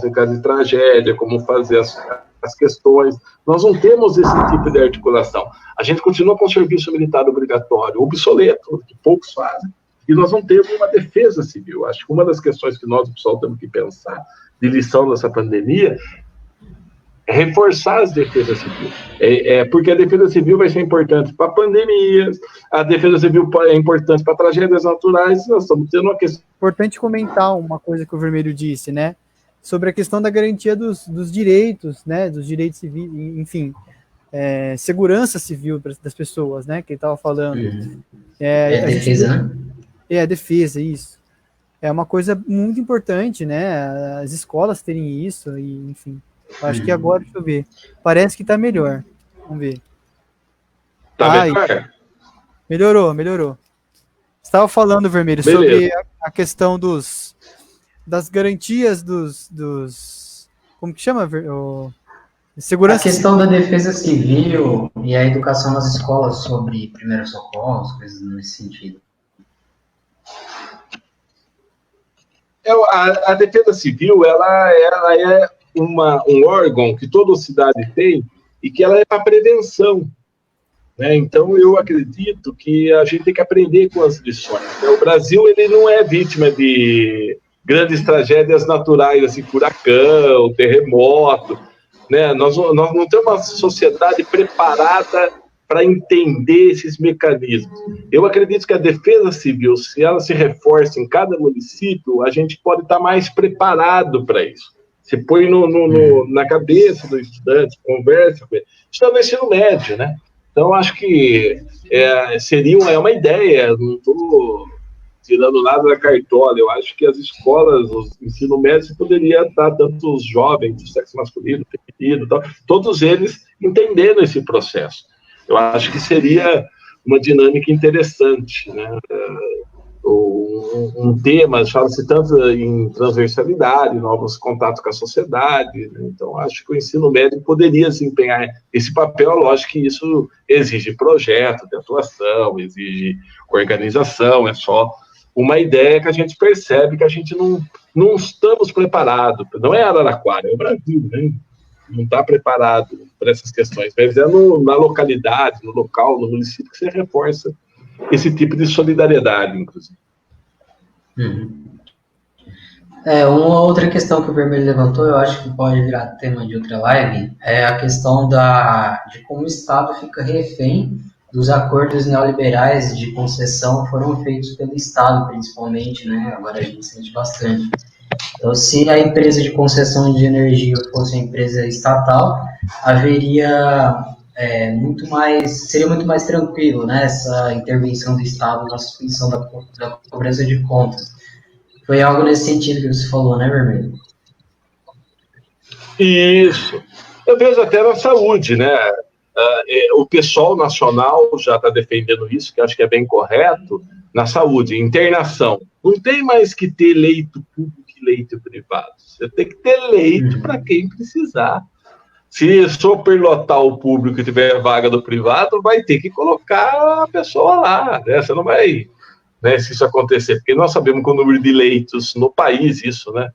em caso de tragédia, como fazer as questões. Nós não temos esse tipo de articulação. A gente continua com o serviço militar obrigatório, obsoleto, que poucos fazem, e nós não temos uma defesa civil. Acho que uma das questões que nós, o pessoal, temos que pensar de lição dessa pandemia é reforçar as defesas civis. Porque a defesa civil vai ser importante para pandemias, a defesa civil é importante para tragédias naturais, nós estamos tendo uma questão... Importante comentar uma coisa que o Vermelho disse, né? Sobre a questão da garantia dos direitos, né, dos direitos civis, enfim, segurança civil das pessoas, né, que ele estava falando. Defesa, né? Defesa, isso. É uma coisa muito importante, né, as escolas terem isso, e, enfim. Acho que agora, deixa eu ver, parece que está melhor. Vamos ver. Tá melhor? Melhorou. Você estava falando, Vermelho, sobre a questão das garantias dos como que chama? Segurança. A questão da defesa civil e a educação nas escolas sobre primeiros socorros, coisas nesse sentido. A defesa civil, ela é um órgão que toda cidade tem e que ela é para prevenção. Né? Então, eu acredito que a gente tem que aprender com as lições. Né? O Brasil, ele não é vítima de grandes tragédias naturais, assim, furacão, terremoto, né? Nós não temos uma sociedade preparada para entender esses mecanismos. Eu acredito que a defesa civil, se ela se reforça em cada município, a gente pode estar mais preparado para isso. Você põe na cabeça do estudante, conversa com ele. Isso é no ensino médio, né? Então, acho que seria uma ideia, não estou tirando nada da cartola. Eu acho que as escolas, o ensino médio, poderia estar tanto os jovens do sexo masculino, feminino, todos eles entendendo esse processo. Eu acho que seria uma dinâmica interessante, né? um tema, fala-se tanto em transversalidade, novos contatos com a sociedade, né? Então acho que o ensino médio poderia desempenhar esse papel. Lógico que isso exige projeto de atuação, exige organização, é só uma ideia que a gente percebe que a gente não estamos preparados, não é Araraquara, é o Brasil, né? Não está preparado para essas questões, mas é na localidade, no local, no município que você reforça esse tipo de solidariedade, inclusive. Uma outra questão que o Vermelho levantou, eu acho que pode virar tema de outra live, é a questão de como o Estado fica refém dos acordos neoliberais de concessão que foram feitos pelo Estado, principalmente, né? Agora a gente sente bastante. Então, se a empresa de concessão de energia fosse uma empresa estatal, seria muito mais tranquilo, né, essa intervenção do Estado na suspensão da cobrança de contas. Foi algo nesse sentido que você falou, né, Vermelho? Isso. Eu vejo até na saúde, né? O pessoal nacional já está defendendo isso, que acho que é bem correto, na saúde, internação. Não tem mais que ter leito público e leito privado. Você tem que ter leito para quem precisar. Se superlotar o público e tiver vaga do privado, vai ter que colocar a pessoa lá, né? Você não vai, né, se isso acontecer, porque nós sabemos que o número de leitos no país, isso, né,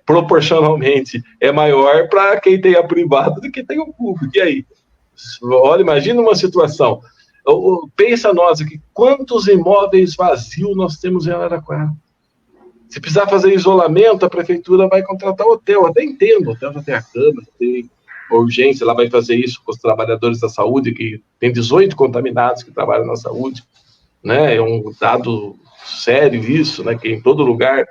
proporcionalmente é maior para quem tem a privado do que tem o público. E aí? Olha, imagina uma situação. Pensa nós aqui, quantos imóveis vazios nós temos em Araraquara? Se precisar fazer isolamento, a prefeitura vai contratar hotel. Até entendo, o hotel já tem a cama, tem urgência, ela vai fazer isso com os trabalhadores da saúde, que tem 18 contaminados que trabalham na saúde, né? É um dado sério isso, né? Que em todo lugar,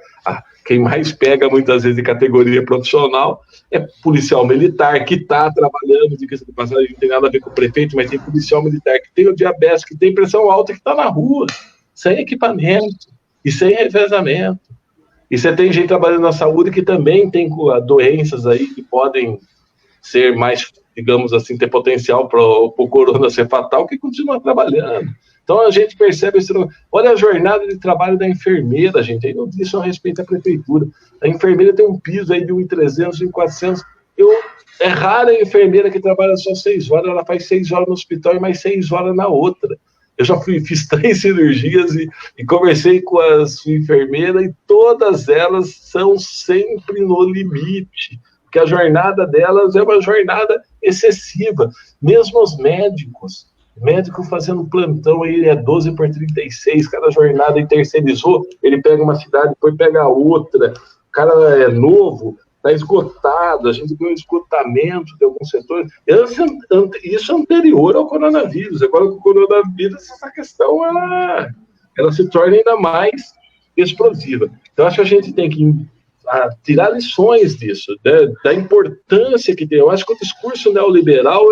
quem mais pega muitas vezes de categoria profissional é policial militar, que está trabalhando, de questão de passagem, não tem nada a ver com o prefeito, mas tem policial militar que tem o diabetes, que tem pressão alta, que está na rua, sem equipamento e sem revezamento. E você tem gente trabalhando na saúde que também tem doenças aí que podem ser mais, digamos assim, ter potencial para o corona ser fatal, que continua trabalhando. Então a gente percebe isso. Olha a jornada de trabalho da enfermeira, gente. Aí não diz só respeito à prefeitura. A enfermeira tem um piso aí de 1.300, 1.400. É rara a enfermeira que trabalha só 6 horas, ela faz 6 horas no hospital e mais 6 horas na outra. Eu já fiz 3 cirurgias e conversei com as enfermeiras e todas elas são sempre no limite, porque a jornada delas é uma jornada excessiva. Mesmo os médicos, médico fazendo plantão, aí é 12/36, cada jornada ele terceirizou, ele pega uma cidade, depois pega outra, o cara é novo, está esgotado, a gente tem um esgotamento de alguns setores. Isso é anterior ao coronavírus. Agora, com o coronavírus, essa questão ela se torna ainda mais explosiva. Então, acho que a gente tem que tirar lições disso, da importância que tem. Eu acho que o discurso neoliberal,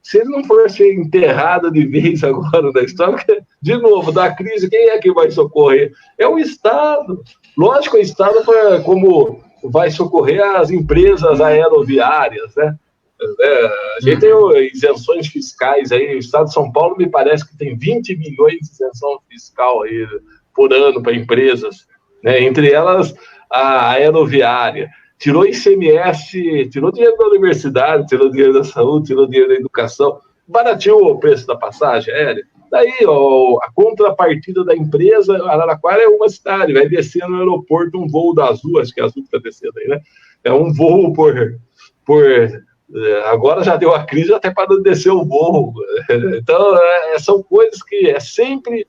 se ele não for ser enterrado de vez agora na história, porque, de novo, da crise, quem é que vai socorrer? É o Estado. Lógico, o Estado, como vai socorrer as empresas aeroviárias, né? A gente tem isenções fiscais aí, o Estado de São Paulo me parece que tem 20 milhões de isenção fiscal aí por ano para empresas, né? Entre elas a aeroviária. Tirou ICMS, tirou dinheiro da universidade, tirou dinheiro da saúde, tirou dinheiro da educação, barateou o preço da passagem aérea. Daí, a contrapartida da empresa, Araraquara é uma cidade, vai descer no aeroporto um voo da Azul, acho que é a Azul que está descendo aí, né? É um voo agora já deu a crise até para descer o voo. Então, são coisas que é sempre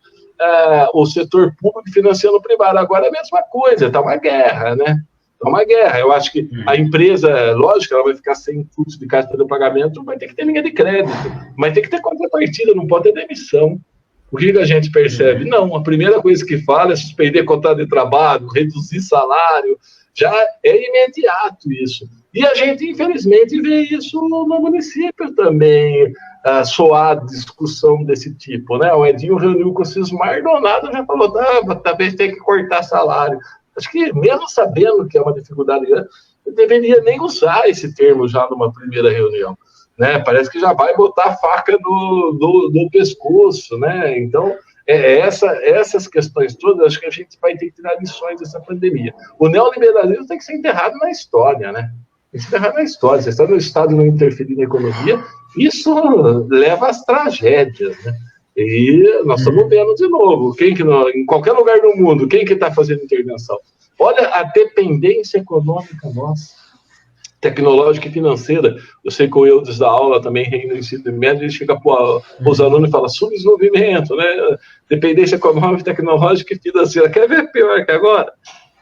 o setor público financiando o privado. Agora é a mesma coisa, está uma guerra, né? Está uma guerra. Eu acho que a empresa, lógico, ela vai ficar sem fluxo de caixa de pagamento, vai ter que ter linha de crédito, mas tem que ter contrapartida, não pode ter demissão. O que a gente percebe? Não, a primeira coisa que fala é suspender contrato de trabalho, reduzir salário, já é imediato isso. E a gente, infelizmente, vê isso no município também, soar discussão desse tipo, né? O Edinho reuniu com o Cismar, Donato já falou, talvez tem que cortar salário. Acho que, mesmo sabendo que é uma dificuldade grande, eu deveria nem usar esse termo já numa primeira reunião, né? Parece que já vai botar a faca no pescoço, né? Então, Essas questões todas, acho que a gente vai ter que tirar lições dessa pandemia. O neoliberalismo tem que ser enterrado na história, né? Tem que ser enterrado na história. Se o Estado não interferir na economia, isso leva às tragédias, né? E nós estamos vendo de novo, em qualquer lugar do mundo, quem que está fazendo intervenção? Olha a dependência econômica nossa, tecnológica e financeira. Eu sei que o Eudes da aula também no ensino médio, ele chega para os alunos e fala subdesenvolvimento, né? Dependência econômica, tecnológica e financeira. Quer ver pior que agora?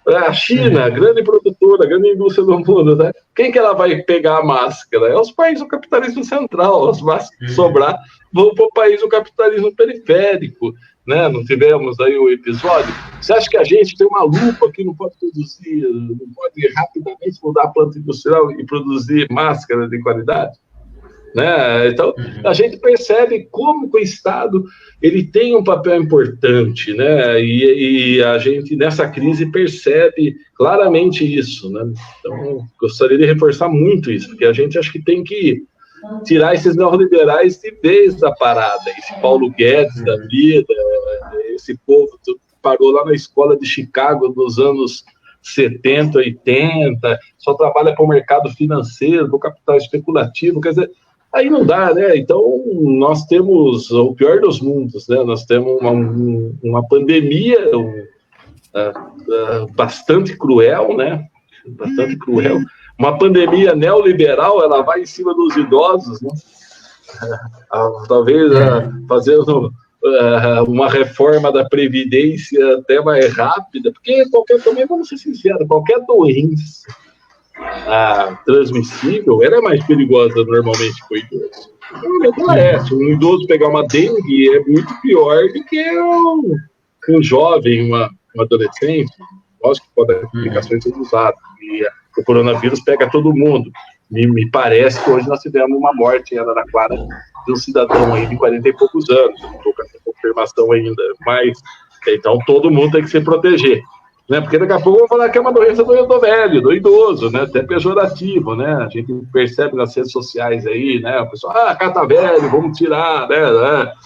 A China, grande produtora, grande indústria do mundo, né? Quem que ela vai pegar a máscara? É os países do capitalismo central. As máscaras que sobrar vão para o país do capitalismo periférico, né? Não tivemos aí o episódio. Você acha que a gente tem uma lupa que não pode produzir, não pode rapidamente mudar a planta industrial e produzir máscara de qualidade? Né? Então, a gente percebe como o Estado ele tem um papel importante, né? E a gente, nessa crise, percebe claramente isso, né? Então, gostaria de reforçar muito isso, porque a gente acha que tem que tirar esses neoliberais de vez da parada. Esse Paulo Guedes da vida, esse povo que parou lá na escola de Chicago dos anos 70, 80, só trabalha para o mercado financeiro, para o capital especulativo, quer dizer, aí não dá, né? Então, nós temos o pior dos mundos, né? Nós temos uma pandemia bastante cruel, né? Bastante cruel. Uma pandemia neoliberal, ela vai em cima dos idosos, né? Talvez fazendo uma reforma da Previdência até mais rápida, porque também, vamos ser sinceros, qualquer doença transmissível, ela é mais perigosa normalmente que o idoso. Normalmente ela é. Se um idoso pegar uma dengue, é muito pior do que um jovem, um adolescente. Lógico que pode ter complicações usadas. E o coronavírus pega todo mundo. Me parece que hoje nós tivemos uma morte em Araraquara de um cidadão aí de 40 e poucos anos. Não estou com essa confirmação ainda, mas então todo mundo tem que se proteger. Né? Porque daqui a pouco vão falar que é uma doença do velho, do idoso, né? Até pejorativo, né? A gente percebe nas redes sociais aí, né? O pessoal, cata velho, vamos tirar, né?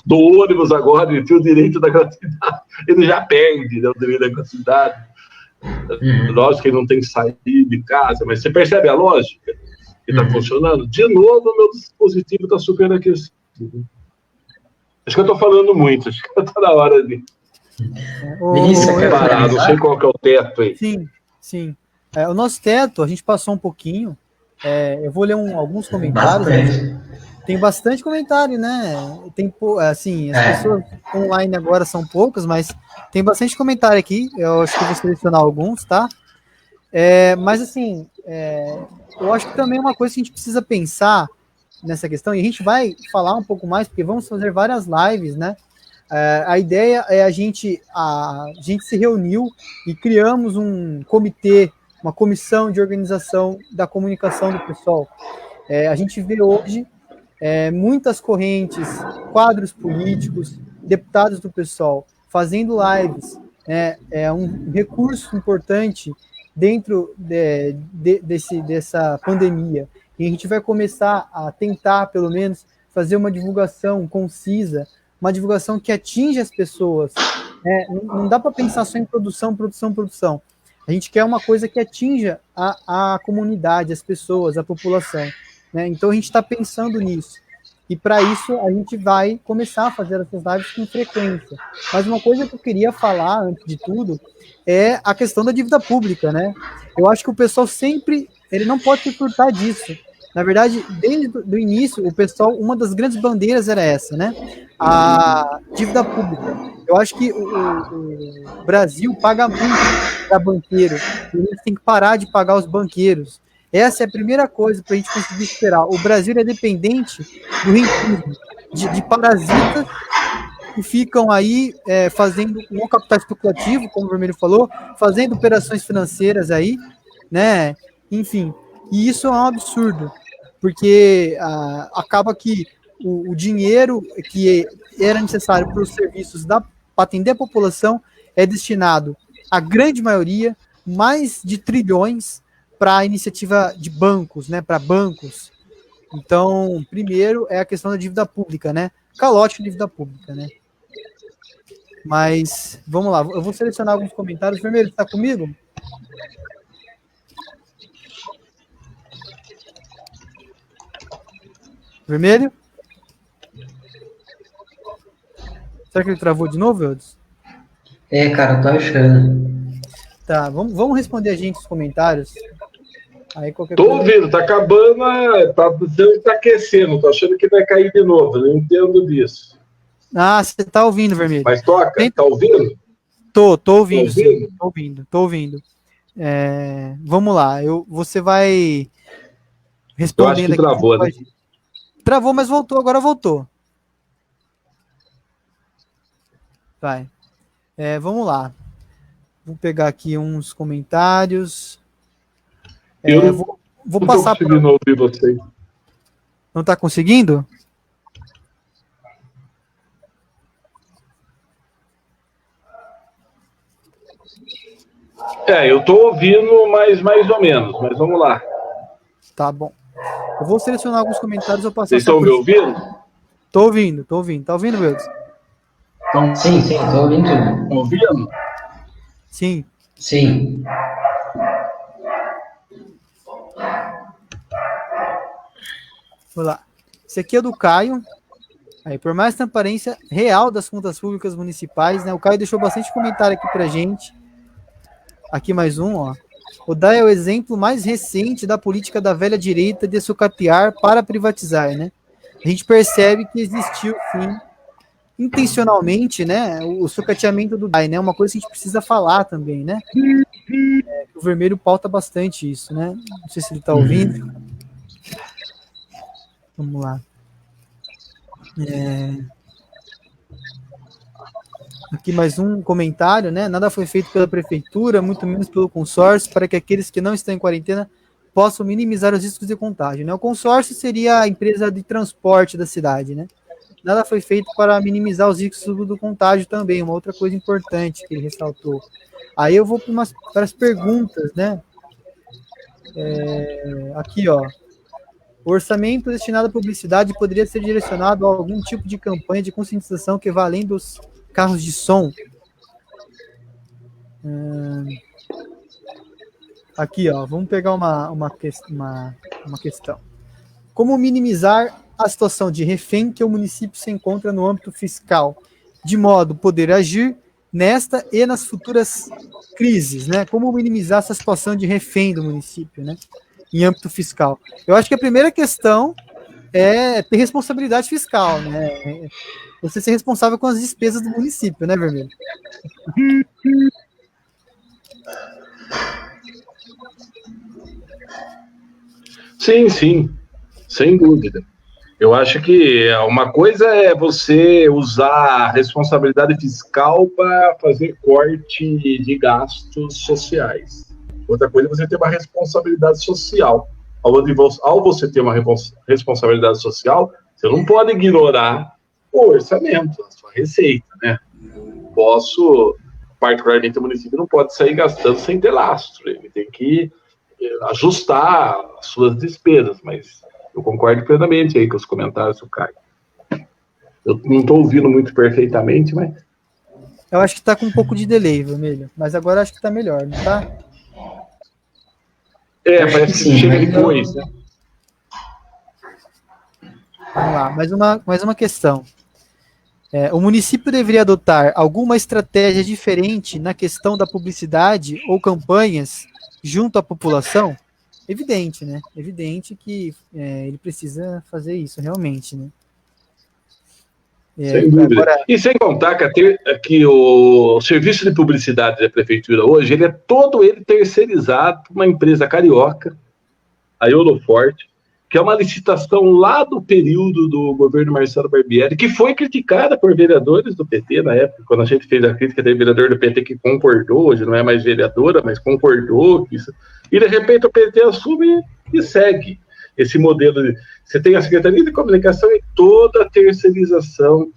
Do ônibus agora, ele tem o direito da gratuidade. Ele já perde, né, o direito da gratuidade. Lógico que ele não tem que sair de casa, mas você percebe a lógica que está funcionando? De novo, o meu dispositivo está superaquecido. Acho que eu estou falando muito, acho que está na hora de... Vinícius, quer parar, não sei qual que é o teto aí. Sim. O nosso teto, a gente passou um pouquinho. Eu vou ler alguns comentários. Tem bastante comentário, né? Tem, assim, as pessoas online agora são poucas, mas tem bastante comentário aqui. Eu acho que eu vou selecionar alguns, tá? Mas, assim, eu acho que também é uma coisa que a gente precisa pensar nessa questão, e a gente vai falar um pouco mais, porque vamos fazer várias lives, né? A ideia é a gente se reuniu e criamos um comitê, uma comissão de organização da comunicação do PSOL. A gente vê hoje muitas correntes, quadros políticos, deputados do PSOL fazendo lives. É um recurso importante dentro dessa pandemia. E a gente vai começar a tentar, pelo menos, fazer uma divulgação concisa, uma divulgação que atinja as pessoas. Não dá para pensar só em produção. A gente quer uma coisa que atinja a comunidade, as pessoas, a população. Né? Então a gente está pensando nisso. E para isso a gente vai começar a fazer essas lives com frequência. Mas uma coisa que eu queria falar, antes de tudo, é a questão da dívida pública. Né? Eu acho que o pessoal sempre... ele não pode se furtar disso. Na verdade, desde o início, o pessoal, uma das grandes bandeiras era essa, né? A dívida pública. Eu acho que o Brasil paga muito para banqueiro. E eles têm que parar de pagar os banqueiros. Essa é a primeira coisa para a gente conseguir esperar. O Brasil é dependente do rentismo, de parasitas que ficam aí fazendo um capital especulativo, como o Vermelho falou, fazendo operações financeiras aí, né? Enfim, e isso é um absurdo, porque acaba que o dinheiro que era necessário para os serviços para atender a população é destinado, a grande maioria, mais de trilhões, para a iniciativa de bancos, né, para bancos. Então, primeiro é a questão da dívida pública, né? Calote de dívida pública, né? Mas, vamos lá, eu vou selecionar alguns comentários. Vermelho, está comigo? Vermelho? Será que ele travou de novo, Eudes? Cara, eu tô achando. Tá, vamos responder a gente os comentários. Aí qualquer Tô coisa... ouvindo, tá acabando, tá aquecendo, tô achando que vai cair de novo, eu não entendo disso. Ah, você tá ouvindo, Vermelho. Mas toca, tá ouvindo? Tô ouvindo, Tá sim. Tô ouvindo. Vamos lá, você vai respondendo. Eu acho que travou, né? Travou, mas voltou, agora voltou. Vai. Vamos lá. Vou pegar aqui uns comentários. Vou passar para... Não ouvir você. Não tá conseguindo? Eu tô ouvindo, mas mais ou menos, mas vamos lá. Tá bom. Eu vou selecionar alguns comentários, eu passo. Vocês estão me ouvindo? Tô ouvindo. Tá ouvindo, Wilson? Sim, tô ouvindo tudo. Estão ouvindo? Sim. Sim. Vamos lá. Esse aqui é do Caio. Aí, por mais transparência real das contas públicas municipais, né? O Caio deixou bastante comentário aqui pra gente. Aqui mais um, ó. O DAE é o exemplo mais recente da política da velha direita de sucatear para privatizar, né? A gente percebe que existiu, sim, intencionalmente, né, o sucateamento do DAE, né? Uma coisa que a gente precisa falar também, né? O Vermelho pauta bastante isso, né? Não sei se ele tá ouvindo. Vamos lá. Aqui mais um comentário, né? Nada foi feito pela prefeitura, muito menos pelo consórcio, para que aqueles que não estão em quarentena possam minimizar os riscos de contágio, né? O consórcio seria a empresa de transporte da cidade, né? Nada foi feito para minimizar os riscos do contágio também, uma outra coisa importante que ele ressaltou. Aí eu vou para as perguntas, né? Aqui, ó. O orçamento destinado à publicidade poderia ser direcionado a algum tipo de campanha de conscientização que vá além dos carros de som. Aqui, ó, vamos pegar uma questão. Como minimizar a situação de refém que o município se encontra no âmbito fiscal, de modo a poder agir nesta e nas futuras crises, né? Como minimizar essa situação de refém do município, né? Em âmbito fiscal. Eu acho que a primeira questão é ter responsabilidade fiscal, né? Você ser responsável com as despesas do município, né, Vermelho? Sim, sem dúvida. Eu acho que uma coisa é você usar a responsabilidade fiscal para fazer corte de gastos sociais. Outra coisa é você ter uma responsabilidade social. Ao você ter uma responsabilidade social, você não pode ignorar o orçamento, a sua receita, né? Particularmente o município não pode sair gastando sem ter lastro. Ele tem que ajustar as suas despesas, mas eu concordo plenamente aí com os comentários do Caio. Eu não estou ouvindo muito perfeitamente, mas... Eu acho que está com um pouco de delay, Vermelho, mas agora acho que está melhor, não está? Parece que chega depois, né? Vamos lá, mais uma questão. O município deveria adotar alguma estratégia diferente na questão da publicidade ou campanhas junto à população? Evidente, né? Evidente que ele precisa fazer isso, realmente, né? Sem dúvida. Agora... E sem contar que o serviço de publicidade da prefeitura hoje, ele é todo terceirizado por uma empresa carioca, a Euroforte, que é uma licitação lá do período do governo Marcelo Barbieri, que foi criticada por vereadores do PT na época, quando a gente fez a crítica, teve vereador do PT que concordou, hoje não é mais vereadora, mas concordou, e de repente o PT assume e segue esse modelo. Você tem a Secretaria de Comunicação e toda a terceirização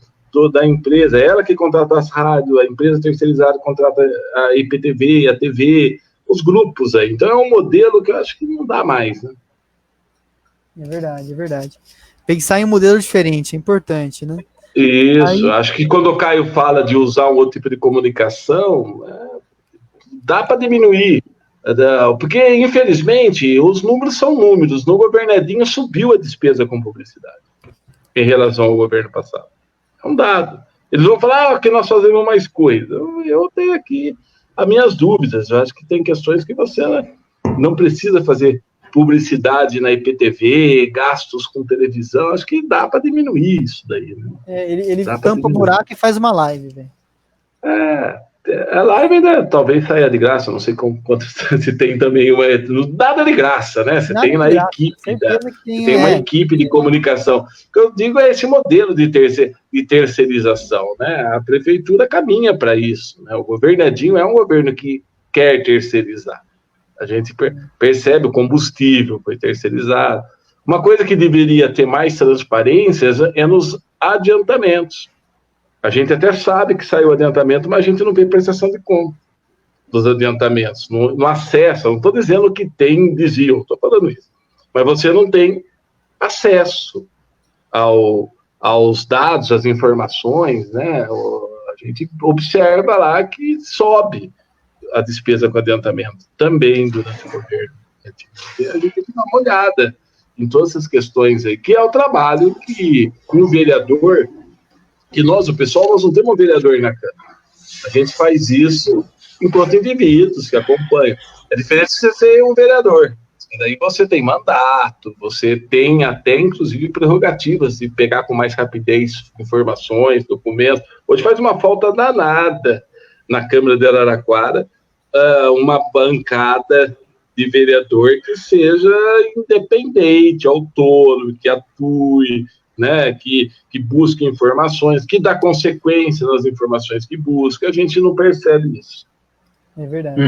da empresa, ela que contrata as rádios, a empresa terceirizada contrata a IPTV, a TV, os grupos aí. Então é um modelo que eu acho que não dá mais, né? É verdade. Pensar em um modelo diferente é importante, né? Isso, acho que quando o Caio fala de usar um outro tipo de comunicação, dá para diminuir, porque, infelizmente, os números são números. No governadinho subiu a despesa com publicidade em relação ao governo passado. É um dado. Eles vão falar que nós fazemos mais coisa. Eu tenho aqui as minhas dúvidas. Eu acho que tem questões que você não precisa fazer publicidade na IPTV, gastos com televisão. Acho que dá para diminuir isso daí. Né? Ele tampa o buraco e faz uma live. Véio. A live ainda talvez saia de graça, não sei quanto se tem também nada de graça, né? Você tem na equipe, tem uma equipe de comunicação. O que eu digo é esse modelo de terceirização, né? A prefeitura caminha para isso, né? O governadinho é um governo que quer terceirizar. A gente percebe o combustível foi terceirizado. Uma coisa que deveria ter mais transparência é nos adiantamentos. A gente até sabe que saiu o adiantamento, mas a gente não vê prestação de conta dos adiantamentos, não acessa, não estou dizendo que tem desvio, estou falando isso, mas você não tem acesso aos dados, às informações, né? A gente observa lá que sobe a despesa com adiantamento, também durante o governo. A gente tem que dar uma olhada em todas essas questões aí, que é o trabalho que um vereador... que nós, o pessoal, nós não temos um vereador na Câmara. A gente faz isso enquanto indivíduos que acompanham. É diferente de você ser um vereador. E daí você tem mandato, você tem até, inclusive, prerrogativas de pegar com mais rapidez informações, documentos. Hoje faz uma falta danada na Câmara de Araraquara uma bancada de vereador que seja independente, autônomo, que atue, né, que busca informações, que dá consequência nas informações que busca. A gente não percebe isso. É verdade.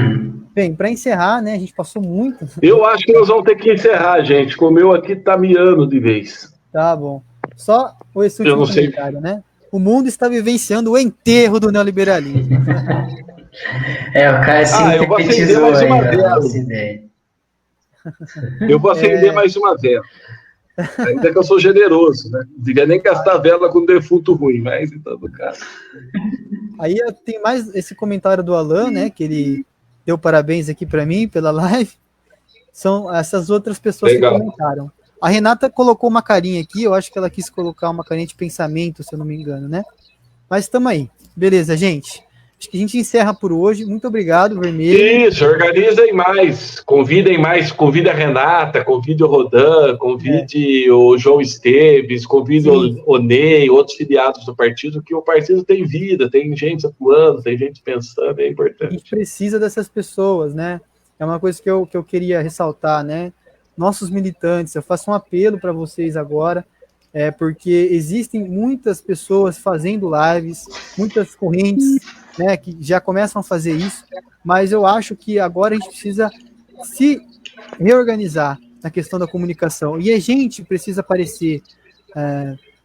Bem, para encerrar, né, a gente passou muito. Eu acho que nós vamos ter que encerrar, gente. O meu aqui tá miando de vez. Tá bom. Só esse último comentário, né? O mundo está vivenciando o enterro do neoliberalismo. O cara sintetizou aí a nossa ideia. Eu vou acender mais uma vela. Ainda que eu sou generoso, né? Não devia nem gastar vela com defunto ruim, mas em todo caso. Aí tem mais esse comentário do Alan, né? Que ele deu parabéns aqui para mim pela live. São essas outras pessoas que comentaram. A Renata colocou uma carinha aqui, eu acho que ela quis colocar uma carinha de pensamento, se eu não me engano, né? Mas estamos aí. Beleza, gente. Acho que a gente encerra por hoje. Muito obrigado, Vermelho. Isso, organizem mais. Convidem mais. Convide a Renata, convide o Rodan, convide o João Esteves, convide o Ney, outros filiados do partido, que o partido tem vida, tem gente atuando, tem gente pensando, é importante. A gente precisa dessas pessoas, né? É uma coisa que eu queria ressaltar, né? Nossos militantes, eu faço um apelo para vocês agora, porque existem muitas pessoas fazendo lives, muitas correntes, né, que já começam a fazer isso, mas eu acho que agora a gente precisa se reorganizar na questão da comunicação, e a gente precisa aparecer,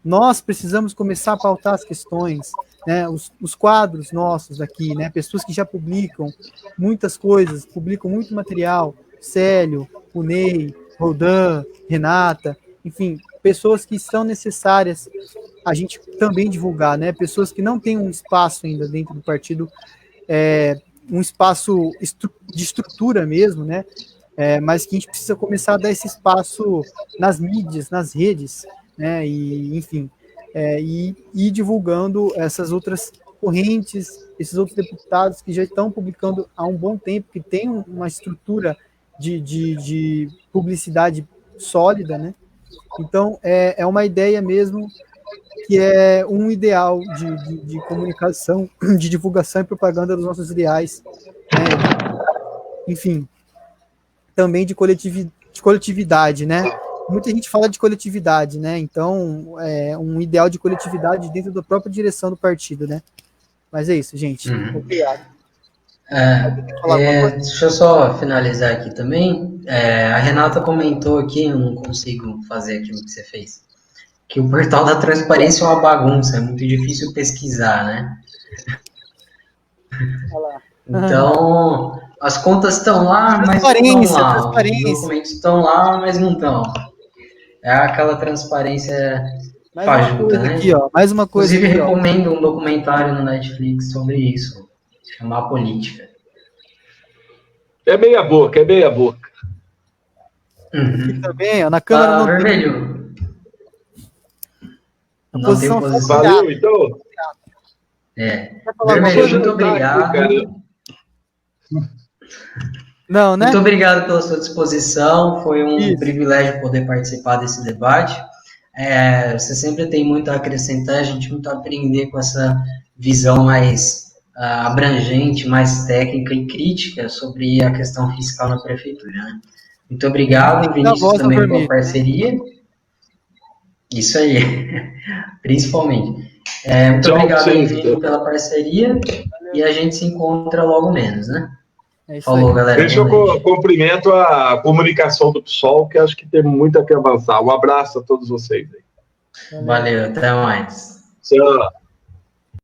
nós precisamos começar a pautar as questões, né, os quadros nossos aqui, né, pessoas que já publicam muitas coisas, publicam muito material, Célio, o Ney, Rodan, Renata, enfim, pessoas que são necessárias a gente também divulgar, né? Pessoas que não têm um espaço ainda dentro do partido, um espaço de estrutura mesmo, né? Mas que a gente precisa começar a dar esse espaço nas mídias, nas redes, né? E, enfim, e divulgando essas outras correntes, esses outros deputados que já estão publicando há um bom tempo, que tem uma estrutura de publicidade sólida, né? Então, é uma ideia mesmo que é um ideal de comunicação, de divulgação e propaganda dos nossos ideais, né? Enfim, também de coletividade, né? Muita gente fala de coletividade, né? Então, é um ideal de coletividade dentro da própria direção do partido, né? Mas é isso, gente. Obrigado. Deixa eu só finalizar aqui também. A Renata comentou aqui, eu não consigo fazer aquilo que você fez, que o portal da transparência é uma bagunça, é muito difícil pesquisar, né? Então, as contas estão lá, mas não estão lá. Os documentos estão lá, mas não estão. É aquela transparência Mais uma coisa né? aqui, ó. Mais uma coisa Inclusive, aqui, ó. recomendo um documentário no Netflix sobre isso, chama A Política. É meia boca, é meia boca. Aqui também, ó, na câmera não Vermelho. A Não posição tem posição. Valeu, então. Quer falar alguma Vermelho, coisa? muito obrigado. Não, né? Muito obrigado pela sua disposição. Foi um Isso. privilégio poder participar desse debate. Você sempre tem muito a acrescentar, a gente muito a aprender com essa visão mais abrangente, mais técnica e crítica sobre a questão fiscal na prefeitura. Né? Muito obrigado, Vinícius, também pela parceria. Isso aí, principalmente. Muito Tchau, obrigado, vocês, Henrique, pela parceria. E a gente se encontra logo menos, né? Falou, aí. Galera. Deixa eu cumprimento a comunicação do PSOL, que acho que tem muito a que avançar. Um abraço a todos vocês aí. Valeu, até mais. Tchau.